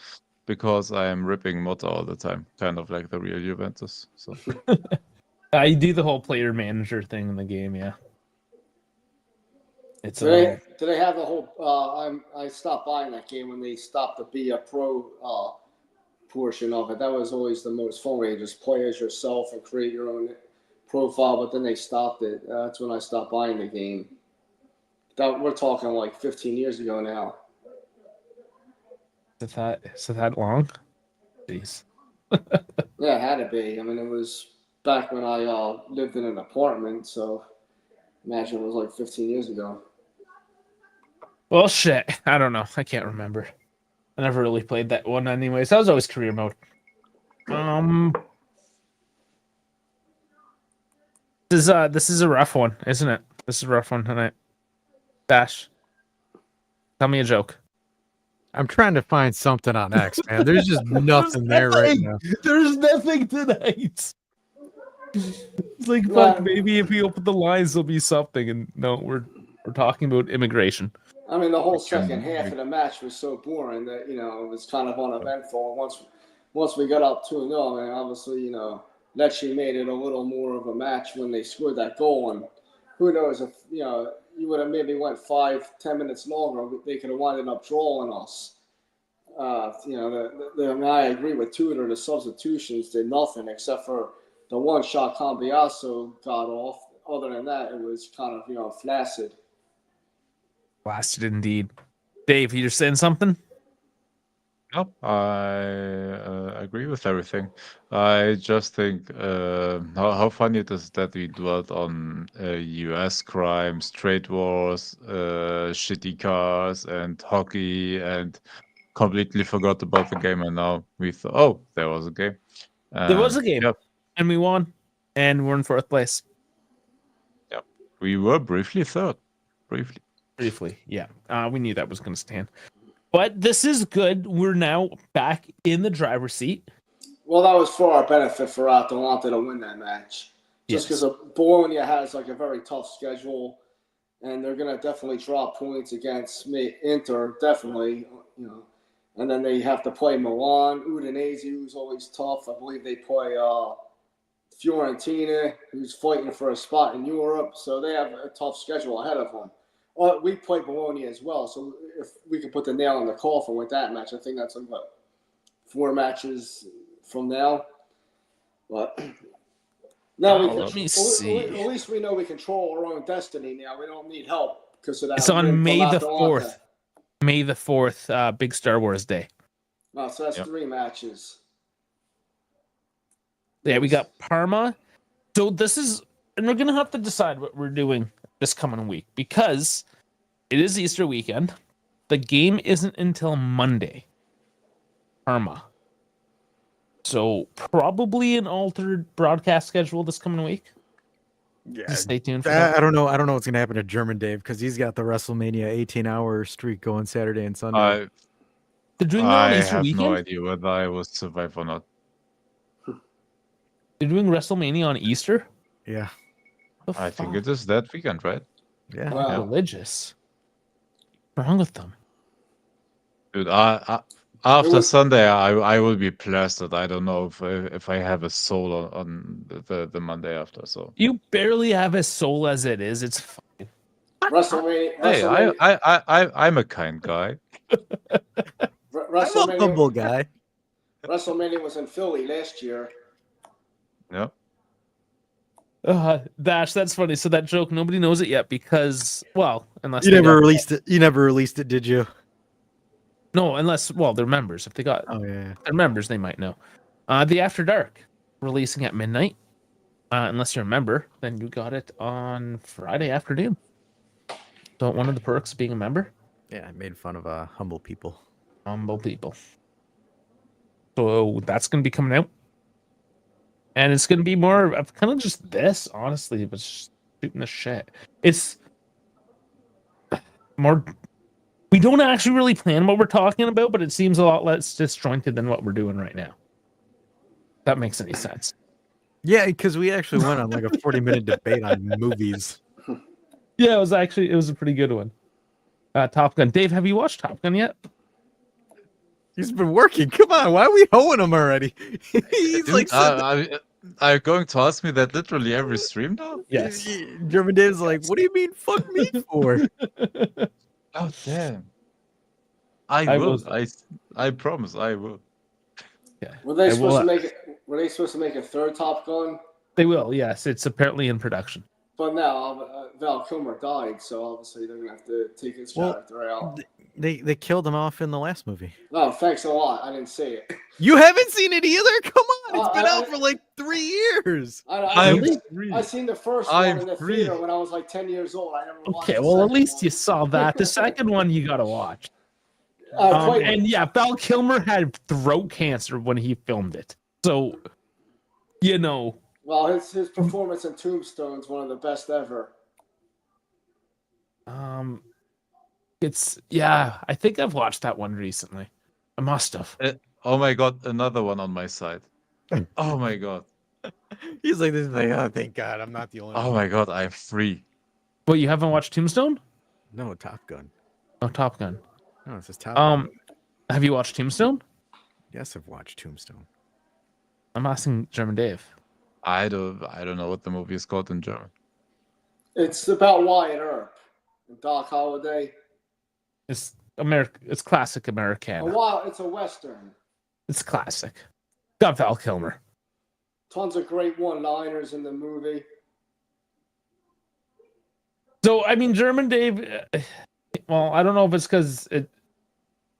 Because I am ripping Motta all the time, kind of like the real Juventus. So you do the whole player manager thing in the game, yeah. It's do they have the whole? I stopped buying that game when they stopped the Be a Pro portion of it. That was always the most fun, where you just play as yourself and create your own profile. But then they stopped it. That's when I stopped buying the game. We're talking like 15 years ago now. Is that long? Jeez. Yeah, it had to be. I mean, it was back when I lived in an apartment, so imagine it was like 15 years ago. Well, shit. I don't know. I can't remember. I never really played that one anyways. That was always career mode. This is a rough one, isn't it? This is a rough one tonight. Dash. Tell me a joke. I'm trying to find something on X, man. There's just nothing there right now. There's nothing tonight. It's like, fuck, maybe if we open the lines, there'll be something. And no, we're talking about immigration. I mean, the whole second half of the match was so boring that, it was kind of uneventful. Once we got up 2-0, I mean, obviously, Lecce made it a little more of a match when they scored that goal. And who knows if, you would have maybe went 5-10 minutes longer, they could have wound up drawing us. I agree with Tudor. The substitutions did nothing except for the one shot Cambiasso got off. Other than that, it was kind of, flaccid. Flaccid indeed. Dave, you're saying something? No, I agree with everything. I just think how funny it is that we dwelt on US crimes, trade wars, shitty cars, and hockey, and completely forgot about the game. And now we thought, oh, there was a game. There was a game, and we won, and we're in 4th place. Yep, we were briefly third. Briefly, yeah. We knew that was going to stand. But this is good. We're now back in the driver's seat. Well, that was for our benefit for Atalanta to win that match. Just because Bologna has like a very tough schedule, and they're going to definitely drop points against Inter, definitely. And then they have to play Milan, Udinese, who's always tough. I believe they play Fiorentina, who's fighting for a spot in Europe. So they have a tough schedule ahead of them. We play Bologna as well, so if we could put the nail in the coffin with that match, I think that's like 4 matches from now. But now let me see. At least we know we control our own destiny now. We don't need help because of that. It's on May the 4th. May the 4th, big Star Wars Day. Oh, so that's 3 matches. Yeah, we got Parma. So this is, and we're gonna have to decide what we're doing this coming week because it is Easter weekend. The game isn't until Monday. Karma. So probably an altered broadcast schedule this coming week. Yeah, Just stay tuned for that. I don't know. I don't know what's gonna happen to German Dave because he's got the WrestleMania 18-hour streak going Saturday and Sunday. They're doing that on I Easter have weekend. no idea whether I will survive or not. They're doing WrestleMania on Easter. Yeah, The I think fuck? it is that weekend, right? yeah. Wow. Religious. What's wrong with them? Dude, after was- Sunday, I will be plastered. I don't know if I have a soul on the Monday after. So You barely have a soul as it is. It's fine. WrestleMania. hey, WrestleMania, I'm a kind guy. I'm a WrestleMania, humble guy. WrestleMania was in Philly last year. Yeah. Dash, that's funny. So that joke, nobody knows it yet because, well, unless You they never got- released it. You never released it, did you? No, unless, well, they're members. If they got Oh yeah. they're members, they might know. The After Dark releasing at midnight. Unless you're a member, then you got it on Friday afternoon. So one of the perks of being a member, Yeah, I made fun of humble people. humble people. So that's going to be coming out. And it's going to be more of kind of just this, honestly, but just shooting the shit. It's more. We don't actually really plan what we're talking about, but it seems a lot less disjointed than what we're doing right now. If that makes any sense. Yeah, because we actually went on like a 40-minute debate on movies. Yeah, it was a pretty good one. Top Gun. Dave, have you watched Top Gun yet? He's been working. Come on, why are we hoeing him already? He's Dude, like, are you going to ask me that literally every stream now? Yes. German Dave's like, what do you mean, fuck me for? Oh damn! I will. will. I promise I will. Yeah. Were they I supposed will- to make it? Were they supposed to make a third Top Gun? They will, yes. It's apparently in production. But now Val Kilmer died, so obviously they're gonna have to take his Well, character out. They killed him off in the last movie. No, thanks a lot. I didn't see it. You haven't seen it either? Come on, it's been I- out for like 3 years. I'm free. I seen the first I'm one in the free. theater when I was like 10 years old. I never watched Okay, the well, at second least one. you saw that. The second one you got to watch. Quite- And yeah, Val Kilmer had throat cancer when he filmed it. So, you know, well, his performance in Tombstone's one of the best ever. I think I've watched that one recently. I must have. Oh my god, another one on my side. Oh my god. He's like, this is like, oh, thank God, I'm not the only Oh one. my god, I'm free. But you haven't watched Tombstone? No, Top Gun. Oh, Top Gun. No, it's just Top Gun. Have you watched Tombstone? Yes, I've watched Tombstone. I'm asking German Dave. I don't know what the movie is called in German. It's about Wyatt Earp and Doc Holliday. It's It's classic Americana. It's a Western. It's classic. Got Val Kilmer. Tons of great one-liners in the movie. So, I mean, German Dave, well, I don't know if it's because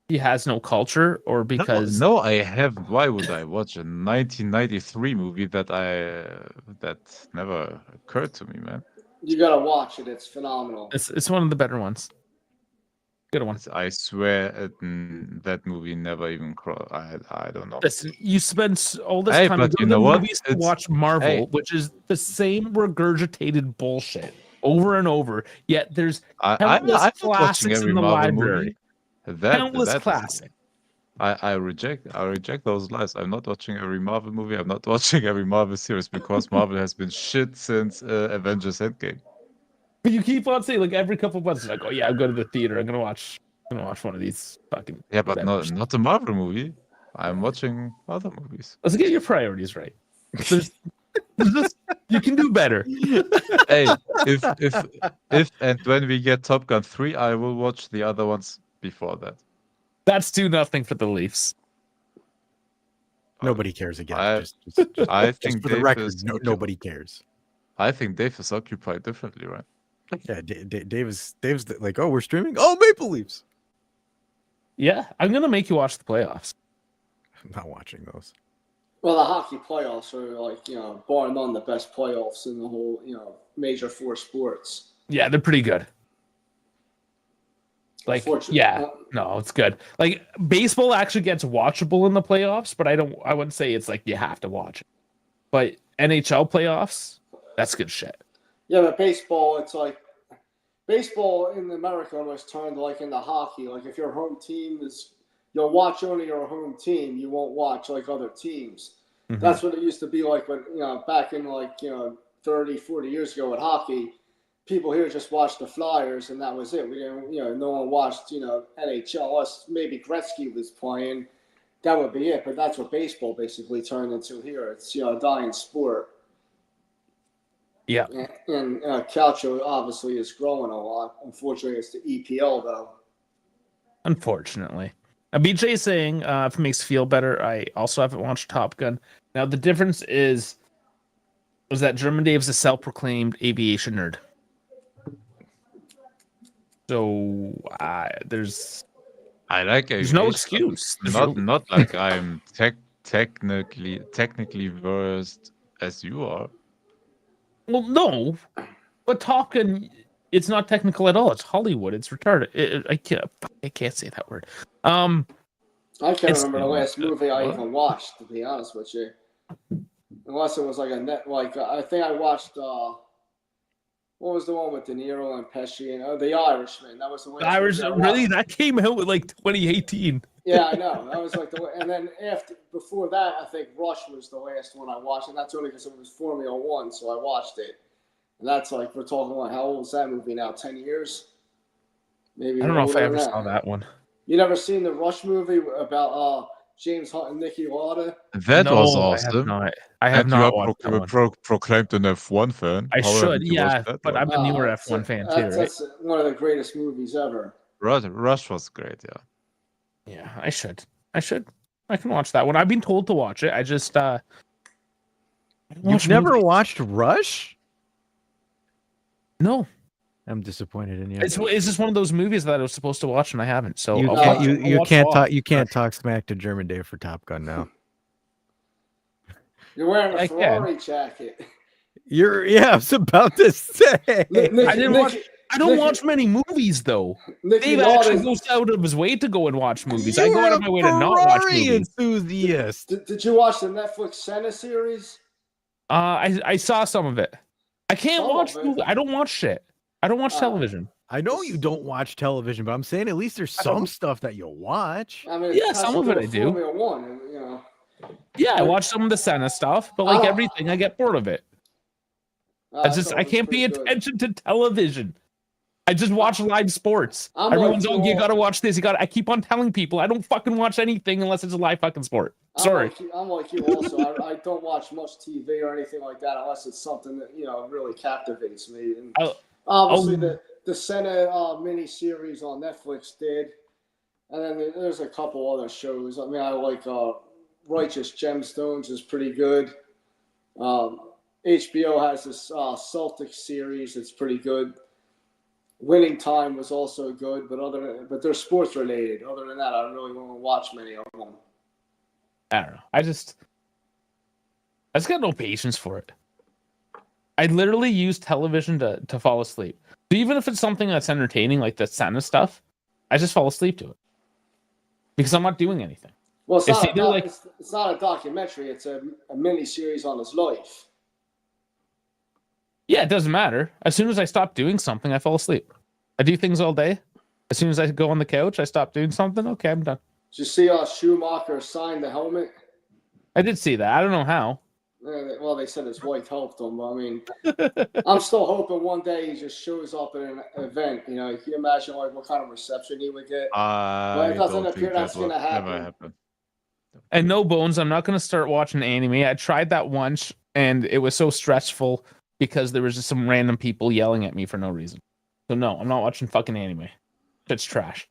he has no culture or because... No, I haven't. Why would I watch a 1993 movie that never occurred to me, man? You gotta watch it. It's phenomenal. It's one of the better ones. Good one. I swear that movie never even crossed. I don't know. Listen, you spend all this Hey, time but going you to know what? movies to It's- watch Marvel, hey. which is the same regurgitated bullshit over and over. Yet there's I'm countless not watching classics every in the Marvel library. movie. Countless That is- classics. I reject those lies. I'm not watching every Marvel movie. I'm not watching every Marvel series because Marvel has been shit since Avengers Endgame. But you keep on saying, like, every couple of months, it's like, oh yeah, I'm going to the theater. I'm gonna watch one of these fucking. Yeah, but Avengers. not a Marvel movie. I'm watching other movies. Let's get your priorities right. There's just, you can do better. Hey, if and when we get Top Gun 3, I will watch the other ones before that. That's 2-0 for the Leafs. Nobody cares again. I- just I just think for the Dave record, is nobody cares. I think Dave is occupied differently, right? Yeah, Dave's like, oh, we're streaming. Oh, Maple Leafs. Yeah, I'm gonna make you watch the playoffs. I'm not watching those. Well, the hockey playoffs are like, bar none the best playoffs in the whole, major four sports. Yeah, they're pretty good. Like, Unfortunately, yeah, no, it's good. Like, baseball actually gets watchable in the playoffs, but I wouldn't say it's like you have to watch it. But NHL playoffs, that's good shit. Yeah, but baseball, it's like baseball in America almost turned like into hockey. Like if your home team is, you'll watch only your home team. You won't watch like other teams. Mhm. That's what it used to be like when, back in 30, 40 years ago with hockey. People here just watched the Flyers and that was it. We didn't, no one watched, NHL unless maybe Gretzky was playing. That would be it. But that's what baseball basically turned into here. It's, a dying sport. Yeah. And Calcio obviously is growing a lot. Unfortunately, it's the EPL though. Unfortunately. BJ is saying, if it makes you feel better, I also haven't watched Top Gun. Now, the difference is that German Dave's a self-proclaimed aviation nerd. So there's I like There's no aviation, excuse. but not like I'm technically versed as you are. Well, no, but Top Gun, it's not technical at all. It's Hollywood. It's retarded. I can't say that word. I can't It's- remember the last movie I What? even watched, to be honest with you. Unless it was like I think I watched what was the one with De Niro and Pesci and The Irishman? That was the last movie I Really? watched. That came out with like 2018. Yeah, I know. That was like and then before that, I think Rush was the last one I watched, and that's only because it was Formula One, so I watched it. And that's like we're talking about how old is that movie now? 10 years? Maybe. I don't know if older I than ever saw that one. You never seen the Rush movie about James Hunt and Nicky Lauda? That was awesome. I have And not you are watched that one. proclaimed an F1 fan. I How should, haven't you watched yeah, that but one? I'm a newer F1 fan too, right? That's one of the greatest movies ever. Rush was great, yeah. Yeah, I should. I can watch that one. I've been told to watch it. I just I don't watch You've never movies. watched Rush? No. I'm disappointed in you. It's just one of those movies that I was supposed to watch and I haven't. So You I'll can't, watch- you I'll can't watch talk Rush. you can't talk smack to German Dave for Top Gun now. You're wearing I a can. Ferrari jacket. I was about to say. I don't watch many movies though. Nicky Dave actually Lauda. goes out of his way to go and watch movies. I You go were out a of my way to not watch Ferrari movies. enthusiast. Did you watch the Netflix Senna series? I saw some of it. I can't Some watch of it? movies. I don't watch shit. I don't watch television. I know you don't watch television, but I'm saying at least there's some stuff that you'll watch. I mean, Yeah, has some to of do it with I do. Formula One, and, Yeah, I watch some of the Senna stuff, but like Oh. everything, I get bored of it. I can't pay attention to television. I just watch live sports. I'm Everyone's like like, you you. gotta watch this. I keep on telling people I don't fucking watch anything unless it's a live fucking sport. Sorry. I'm like you also. I don't watch much TV or anything like that unless it's something that really captivates me. And obviously the Senna mini series on Netflix did, and then there's a couple other shows. I mean, I like Righteous Gemstones is pretty good. HBO has this Celtics series that's pretty good. Winning Time was also good, but they're sports related. Other than that, I don't really want to watch many of them. I don't know. I just got no patience for it. I literally use television to fall asleep. So even if it's something that's entertaining, like the Senna stuff, I just fall asleep to it because I'm not doing anything. Well, it's It's not a documentary. It's a mini series on his life. Yeah, it doesn't matter. As soon as I stop doing something, I fall asleep. I do things all day. As soon as I go on the couch, I stop doing something. Okay, I'm done. Did you see Schumacher sign the helmet? I did see that. I don't know how. Well, they said his wife helped him. But I mean, I'm still hoping one day he just shows up at an event. Can you imagine what kind of reception he would get? But it doesn't appear that's going to happen. And no bones, I'm not going to start watching anime. I tried that once, and it was so stressful because there was just some random people yelling at me for no reason. So no, I'm not watching fucking anime. It's trash.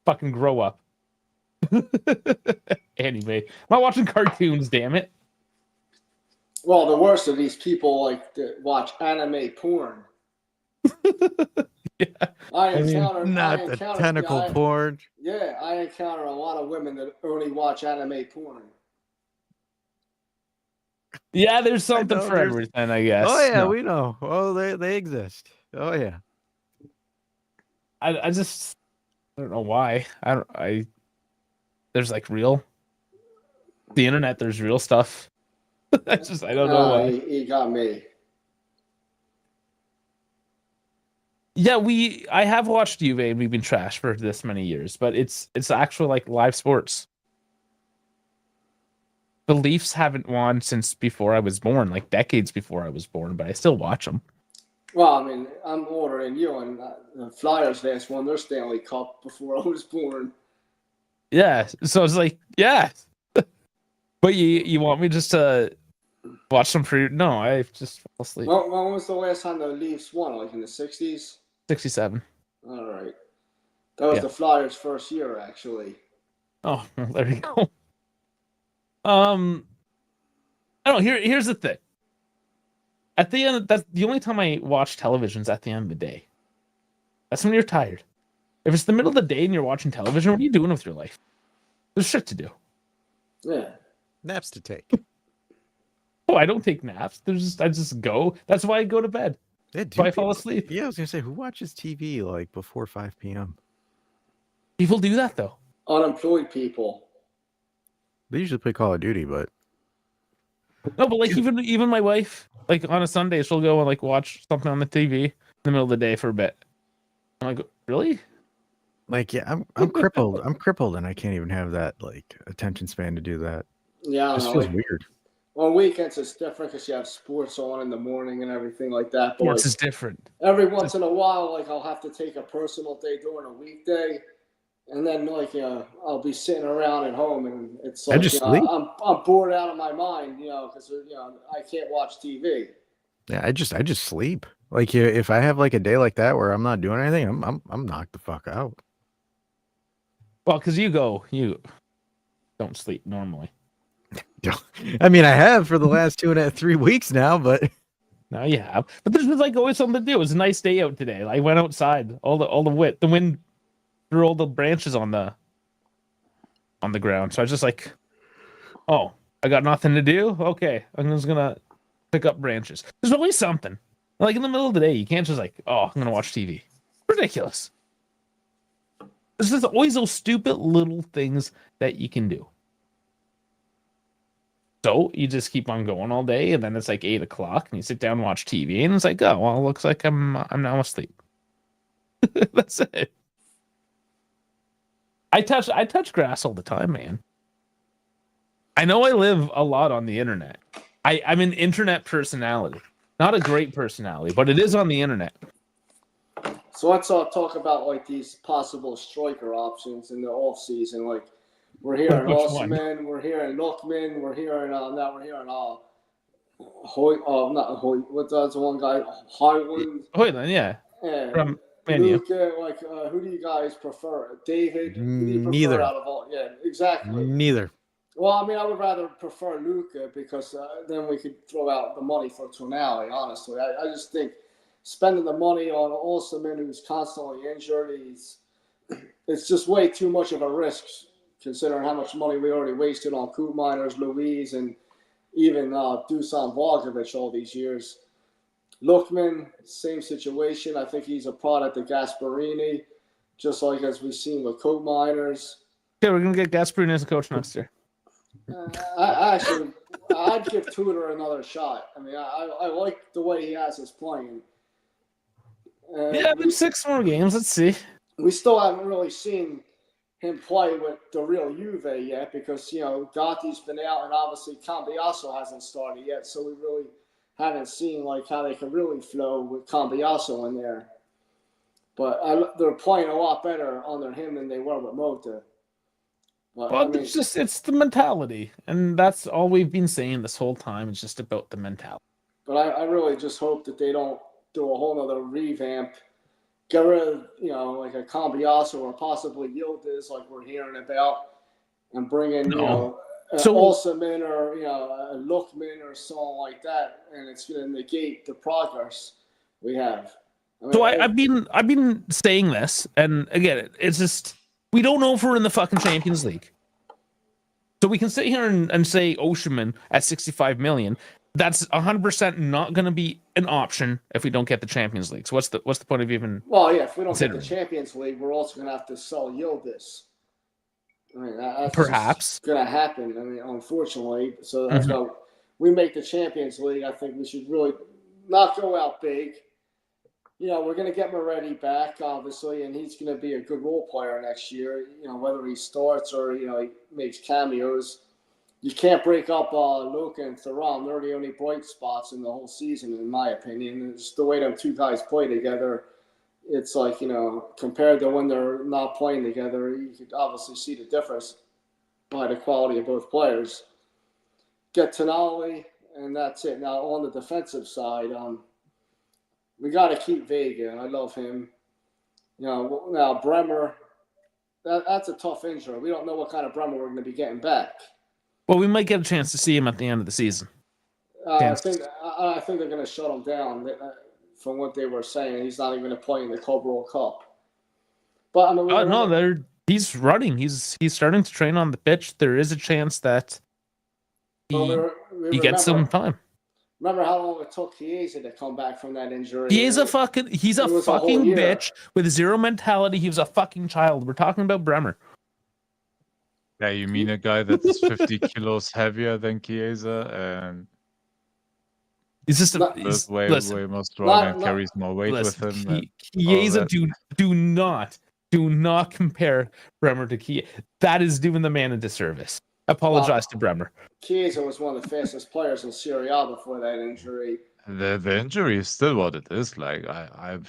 Fucking grow up. Anime. I'm not watching cartoons, damn it. Well, the worst of these people like to watch anime porn. Yeah. Not the tentacle porn. Yeah, I encounter a lot of women that only watch anime porn. Yeah, there's something know, for there's- everything, I guess. Oh yeah, No, we know. Oh, they exist. Oh yeah. I just I don't know why. There's like the internet. There's real stuff. I don't know why. He got me. Yeah, I have watched Juve and we've been trash for this many years, but it's actual like live sports. The Leafs haven't won since before I was born, like decades before I was born, but I still watch them. Well, I mean, I'm older than you, and the Flyers last won their Stanley Cup before I was born. Yeah, so it's like, yeah. But you want me just to watch them for? No, I just fall asleep. When was the last time the Leafs won? Like in the 60s? 67. All right. That was Yeah. the Flyers' first year, actually. Oh, well, there you go. I don't know. Here's the thing. At the end, that's the only time I watch television is at the end of the day. That's when you're tired. If it's the middle of the day and you're watching television, what are you doing with your life? There's shit to do. Yeah. Naps to take. Oh, I don't take naps. I just go. That's why I go to bed. Yeah, That's why I fall asleep. Yeah, I was gonna say, who watches TV like before 5 p.m.? People do that though. Unemployed people. They usually play Call of Duty, but No, but like even my wife, like on a Sunday, she'll go and like watch something on the TV in the middle of the day for a bit. I'm like, really? like, yeah, I'm crippled. I'm crippled, and I can't even have that like attention span to do that. Yeah, I It don't just know. feels Like, weird. on weekends, it's different because you have sports on in the morning and everything like that. But Sports like, is different. every once in a while, like I'll have to take a personal day during a weekday, and then like I'll be sitting around at home, and it's like just sleep. I'm bored out of my mind, because I can't watch TV. Yeah, I just sleep. Like, if I have like a day like that where I'm not doing anything, I'm knocked the fuck out. Well, because you don't sleep normally. I mean, I have for the last 3 weeks now, but No, you have. But there's like always something to do. It was a nice day out today. I went outside. All the wind threw all the branches on the ground. So I was just like, oh, I got nothing to do. Okay, I'm just gonna pick up branches. There's always something. Like in the middle of the day, you can't just like, oh, I'm gonna watch TV. Ridiculous. There's just always those stupid little things that you can do. So you just keep on going all day, and then it's like 8 o'clock, and you sit down and watch TV, and it's like, oh, well, it looks like I'm now asleep. That's it. I touch grass all the time, man. I know I live a lot on the internet. I'm an internet personality, not a great personality, but it is on the internet. So let's talk about like these possible striker options in the off season. Like we're hearing Which one? Osman, we're hearing Lookman, we're hearing now we're hearing Hoy. Not Hoy. What's the one guy? Highland. Hoyland, yeah, And from Man U. Luka. Like who do you guys prefer? David. Who do you prefer Neither. out of all? Yeah, exactly. neither. Well, I mean, I would rather prefer Luka because then we could throw out the money for Tonali, honestly. I just think spending the money on Osman, who's constantly injured, it's just way too much of a risk considering how much money we already wasted on Coop Miners, Louise, and even Dusan Vlahovic all these years. Lookman, same situation. I think he's a product of Gasparini, just like as we've seen with Coop Miners. Okay, we're gonna get Gasparini as a coach next year. I'd give Tudor another shot. I mean, I like the way he has us playing. Yeah, but 6 more games. Let's see. We still haven't really seen him play with the real Juve yet because, Gotti's been out and obviously Cambiasso hasn't started yet. So we really haven't seen like how they can really flow with Cambiasso in there. But they're playing a lot better under him than they were with Mota. But, Well, it's the mentality, and that's all we've been saying this whole time. It's just about the mentality. But I really just hope that they don't do a whole nother revamp. Get rid of, like a Cambiasso or possibly Yildiz like we're hearing about and bring in, Olseman or, a Lookman or someone like that. And it's going to negate the progress we have. I mean, So I've been saying this, and again, it's just we don't know if we're in the fucking Champions League. So we can sit here and say Osimhen at 65 million. That's 100% not going to be an option if we don't get the Champions League. So what's the point of even? Well, yeah, if we don't get the considering? Champions League, we're also going to have to sell Yildiz. I mean, that's Perhaps going to happen. I mean, unfortunately. So that's why we make the Champions League. I think we should really not go out big. You know, we're going to get Moretti back, obviously, and he's going to be a good role player next year. You know, whether he starts or, you know, he makes cameos. You can't break up Luka and Thuram. They're the only bright spots in the whole season, in my opinion. It's the way them two guys play together. It's like, you know, compared to when they're not playing together, you could obviously see the difference by the quality of both players. Get Tonali, and that's it. Now, on the defensive side, we got to keep Vega. I love him. You know, now Bremer, that's a tough injury. We don't know what kind of Bremer we're going to be getting back. Well, we might get a chance to see him at the end of the season. I think they're going to shut him down. From what they were saying, he's not even going to play in the Club World Cup. But I mean, he's running. He's starting to train on the pitch. There is a chance that he gets some time. Remember how long it took Chiesa to come back from that injury? He's a fucking bitch with zero mentality. He was a fucking child. We're talking about Bremer. Yeah, you mean a guy that is 50 kilos heavier than Chiesa and he's just way more strong and carries more weight with him. Chiesa, do not compare Bremer to Chiesa. That is doing the man a disservice. Apologize to Bremer. Chiesa was one of the fastest players in Serie A before that injury. The injury is still what it is. Like I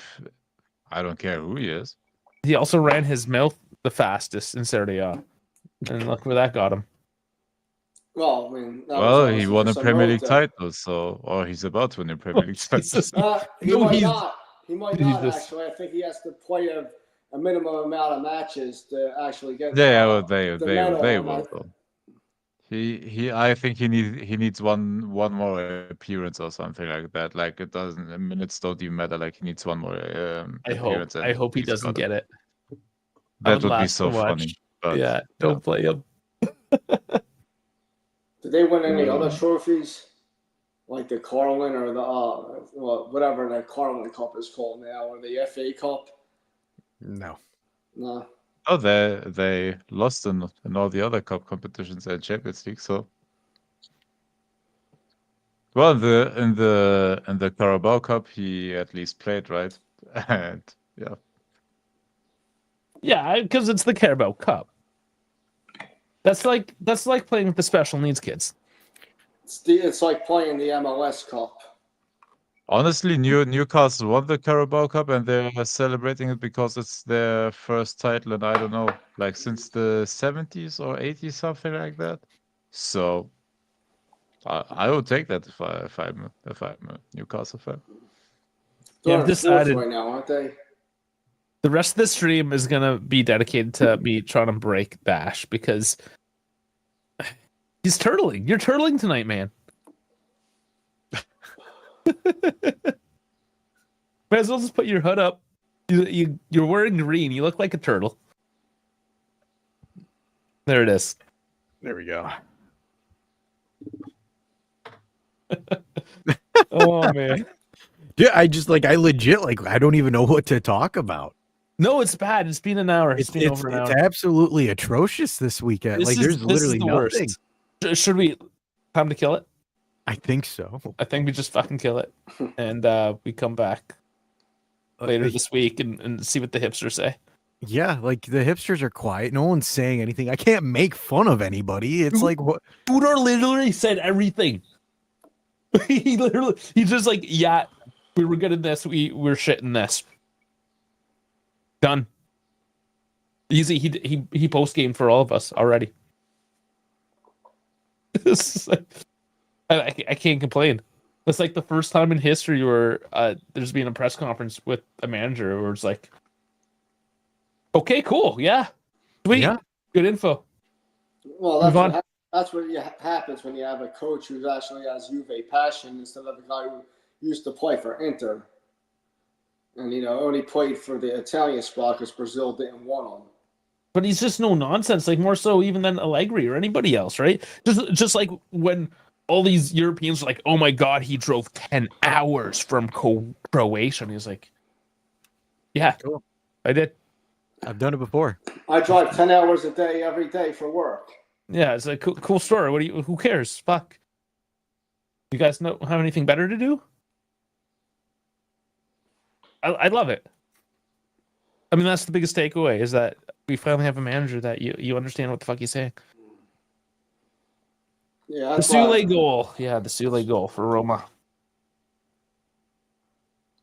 don't care who he is. He also ran his mouth the fastest in Serie A. And look where that got him. Well, I mean, he won a Premier League title, or he's about to win a Premier League title. He might not. He might not actually. I think he has to play a minimum amount of matches to actually get. They will. Though. I think he needs one more appearance or something like that. Like it doesn't. Minutes don't even matter. Like he needs one more appearance. I hope he doesn't get it. That would be so funny. But, yeah, don't play him. Did they win any other trophies, like the Carlin or the whatever that Carlin Cup is called now, or the FA Cup? No. Oh, they lost in all the other cup competitions and Champions League. So, well, in the Carabao Cup, he at least played, right? And yeah, because it's the Carabao Cup. That's like playing with the special needs kids. It's like playing the MLS Cup. Honestly, Newcastle won the Carabao Cup and they're celebrating it because it's their first title, and I don't know, like since the 70s or 80s, something like that. So I would take that if I'm a Newcastle fan. Yeah, I've decided right now, aren't they? The rest of the stream is gonna be dedicated to me trying to break Bash because he's turtling. You're turtling tonight, man. Might as well just put your hood up. You're wearing green. You look like a turtle. There it is. There we go. Oh man. Yeah, I legit I don't even know what to talk about. No, it's bad. It's been an hour. It's been over an hour. It's absolutely atrocious this weekend. There's literally nothing. Should we time to kill it? I think so. I think we just fucking kill it, and we come back later this week and see what the hipsters say. Yeah, like the hipsters are quiet. No one's saying anything. I can't make fun of anybody. It's like what? Tudor literally said everything. He's just like, yeah, we were good at this. We're shit in this. Done. Easy. He post game for all of us already. I can't complain. It's like the first time in history where there's been a press conference with a manager where it's like, okay, cool, yeah, sweet, yeah. Good info. Well, that's what happens when you have a coach who actually has Juve passion instead of the guy who used to play for Inter. And, only played for the Italian spot because Brazil didn't want him. But he's just no nonsense, like more so even than Allegri or anybody else, right? Just like when all these Europeans were like, "Oh my god, he drove 10 hours from Croatia." And he was like, "Yeah, Cool. I did." I've done it before. I drive 10 hours a day every day for work. Yeah, it's a cool story. What do you? Who cares? Fuck. You guys know have anything better to do? I love it. I mean, that's the biggest takeaway is that we finally have a manager that you understand what the fuck he's saying. Yeah, The that's Sule goal. Yeah, the Sule goal for Roma.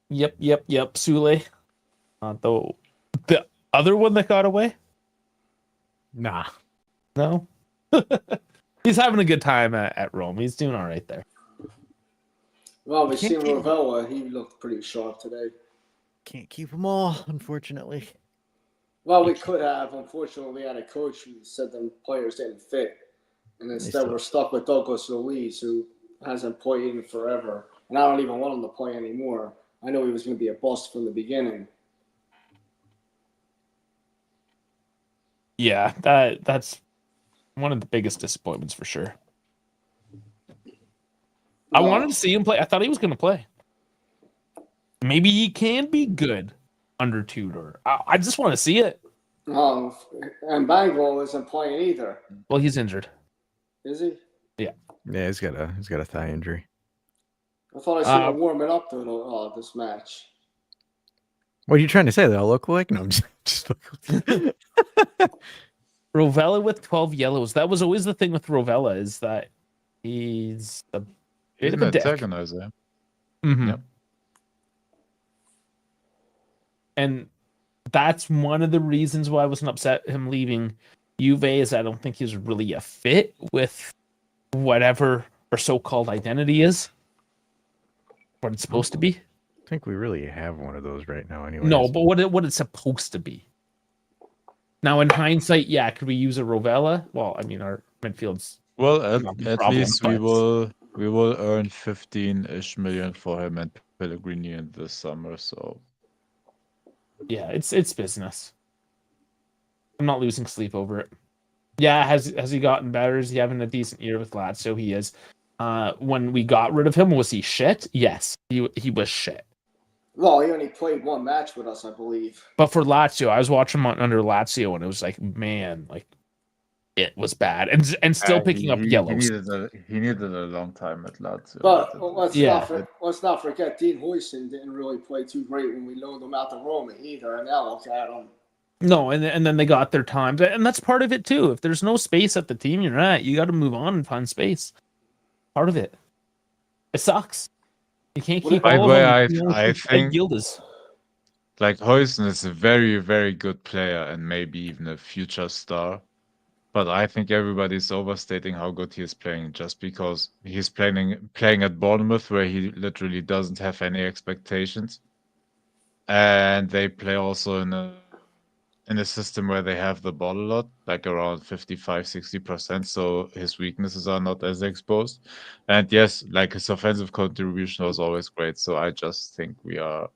Yep. Sule. The other one that got away? Nah. No. He's having a good time at Rome. He's doing all right there. Well, we seen Ravella. He looked pretty sharp today. Can't keep them all, unfortunately. Well, we could have. Unfortunately, we had a coach who said the players didn't fit. And instead, we're stuck with Douglas Luiz, who hasn't played in forever. And I don't even want him to play anymore. I know he was going to be a bust from the beginning. Yeah, that's one of the biggest disappointments for sure. I wanted to see him play. I thought he was going to play. Maybe he can be good under Tudor. I just want to see it. And Bangor isn't playing either. Well, he's injured. Is he? Yeah, he's got a thigh injury. I thought I seen him warming up to this match. What are you trying to say? They all look like? No, I'm just Rovella with 12 yellows. That was always the thing with Rovella is that he's a bit of a dick. Antagonizer. Mm-hmm. Yep. And that's one of the reasons why I wasn't upset him leaving Juve is I don't think he's really a fit with whatever our so-called identity is. What it's supposed to be. I think we really have one of those right now anyway. No, but what it's supposed to be. Now, in hindsight, yeah, could we use a Rovella? Well, I mean, our midfield's Well, not the at problem, least but- we will earn 15-ish million for him and Pellegrini in this summer. So yeah, it's business. I'm not losing sleep over it. Yeah, has he gotten better? Is he having a decent year with Lazio? He is. When we got rid of him, was he shit? Yes, he was shit. Well, he only played one match with us, I believe. But for Lazio, I was watching him under Lazio, and it was like, man, like it was bad, and still picking up yellows. He needed a long time at Lazio. But let's not forget, Dean Huijsen didn't really play too great when we loaned him out to Roma either, and now look at him. No, and then they got their times, and that's part of it too. If there's no space at the team you're at, you got to move on and find space. Part of it. It sucks. You can't keep By the all way, of them. I think Yildiz. like Huijsen is a very, very good player and maybe even a future star. But I think everybody's overstating how good he is playing just because he's playing at Bournemouth where he literally doesn't have any expectations. And they play also in a system where they have the ball a lot, like around 55-60%, so his weaknesses are not as exposed. And yes, like his offensive contribution was always great, so I just think we are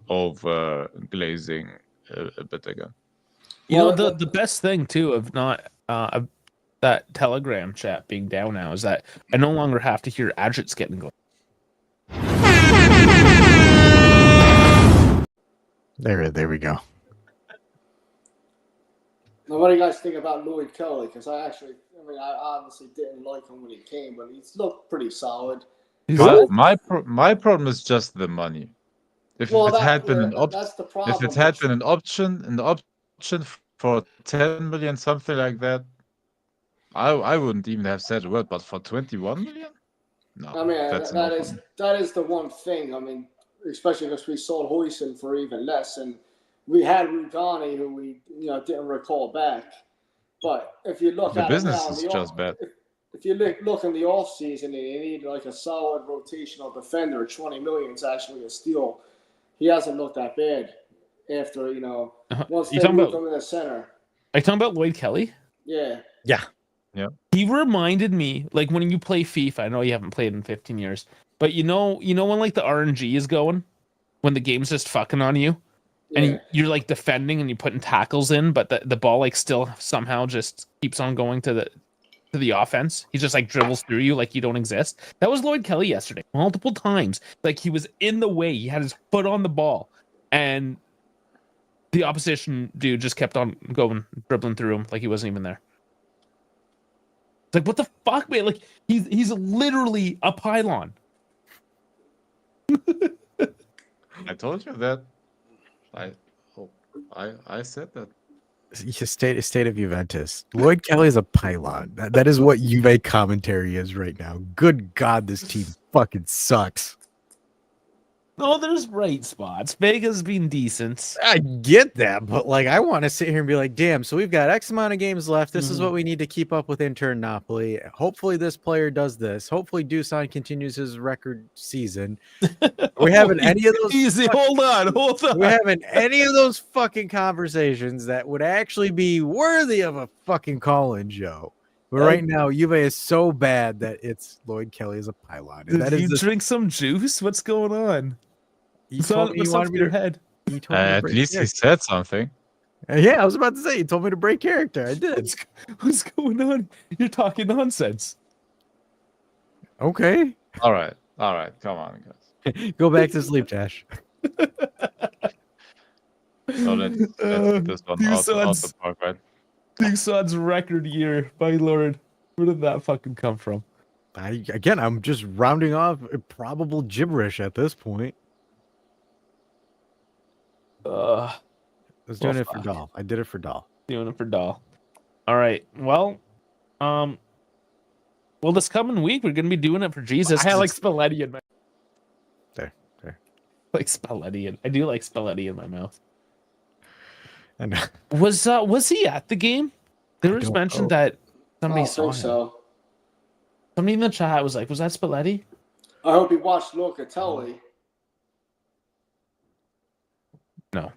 over glazing a bit again. You know, the best thing too of not that Telegram chat being down now is that I no longer have to hear Adjets getting going. There we go. Now, what do you guys think about Lloyd Kelly? Because I honestly didn't like him when he came, but he's looked pretty solid. My problem is just the money. If it had been an option for 10 million, something like that, I wouldn't even have said a word. But for 21 million, no. I mean, that's that is the one thing. I mean, especially because we sold Huijsen for even less, and we had Rugani, who we didn't recall back. But if you look the at business it now, is just bad. If you look in the off season, and you need like a solid rotational defender. 20 million is actually a steal. He hasn't looked that bad after once they moved him in the center. Are you talking about Lloyd Kelly? Yeah. Yeah. He reminded me, like when you play FIFA, I know you haven't played in 15 years, but you know when like the RNG is going, when the game's just fucking on you, and you're like defending and you're putting tackles in, but the ball like still somehow just keeps on going to to the offense. He just like dribbles through you like you don't exist. That was Lloyd Kelly yesterday, multiple times. Like he was in the way. He had his foot on the ball, and the opposition dude just kept on going, dribbling through him like he wasn't even there. It's like, what the fuck, man? Like he's literally a pylon. I told you that. I said that. State of Juventus. Lloyd Kelly is a pylon. That is what Juve commentary is right now. Good God, this team fucking sucks. No, there's bright spots. Vega's been decent. I get that, but like I want to sit here and be like, damn, so we've got X amount of games left. This is what we need to keep up with Inter and Napoli. Hopefully this player does this. Hopefully Dusan continues his record season. We haven't any of those Easy, hold on. we haven't any of those fucking conversations that would actually be worthy of a fucking call-in show. But right now, Juve is so bad that it's Lloyd Kelly as a pylon. And that Did is you drink some juice? What's going on? you told me you What's wanted up me your to, head? you told me to At break least he character. said something. Yeah, I was about to say you told me to break character. I did. What's going on? You're talking nonsense. Okay. All right. Come on, guys. Go back to sleep, Tash. So let's get this one out the park, right? Dusan's record year. My lord. Where did that fucking come from? I'm just rounding off probable gibberish at this point. I was doing it for Doll. I did it for Doll. Doing it for Doll. All right. Well, this coming week we're gonna be doing it for Jesus. I like Spalletti in my There. like Spalletti. I do like Spalletti in my mouth. And Was he at the game? There was mentioned that somebody I saw don't him. think so. Somebody in the chat was like, "Was that Spalletti?" I hope he watched Locatelli. No.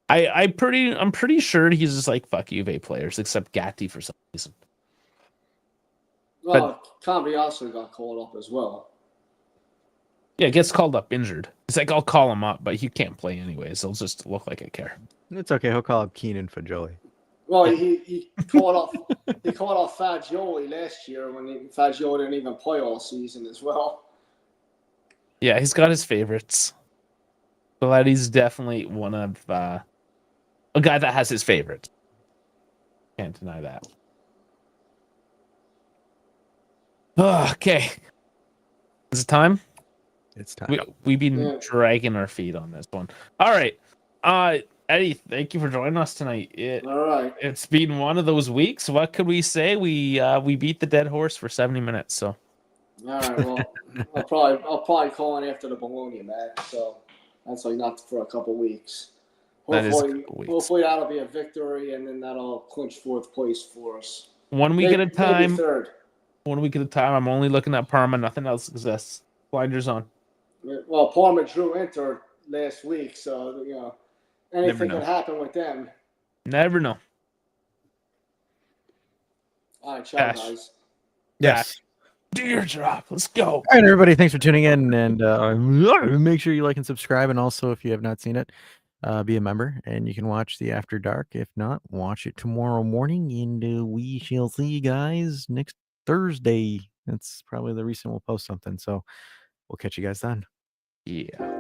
I'm pretty sure he's just like fuck Juve players, except Gatti for some reason. Well, Convey also got called up as well. Yeah, gets called up injured. It's like I'll call him up, but he can't play anyways. He'll just look like I care. it's okay. He'll call up Keenan Fagioli. Well, he called off Fagioli last year when Fagioli didn't even play all season as well. Yeah, he's got his favorites. Spalletti's definitely one of a guy that has his favorites. Can't deny that. Okay. Is it time? It's time. We've been dragging our feet on this one. All right. Eddie, thank you for joining us tonight. All right. It's been one of those weeks. What could we say? We beat the dead horse for 70 minutes. So All right. Well, I'll probably call in after the Bologna match. So that's like not for a couple weeks. Hopefully that'll be a victory, and then that'll clinch fourth place for us. 1 week at a time. Maybe third. 1 week at a time. I'm only looking at Parma. Nothing else exists. Blinders on. Well, Parma drew Inter last week, so anything can happen with them. Never know. All right, ciao, guys. Yes. Do your job. Let's go. All right, everybody. Thanks for tuning in, and make sure you like and subscribe. And also, if you have not seen it, be a member, and you can watch the After Dark. If not, watch it tomorrow morning, and we shall see you guys next Thursday. That's probably the reason we'll post something. So we'll catch you guys then. Yeah.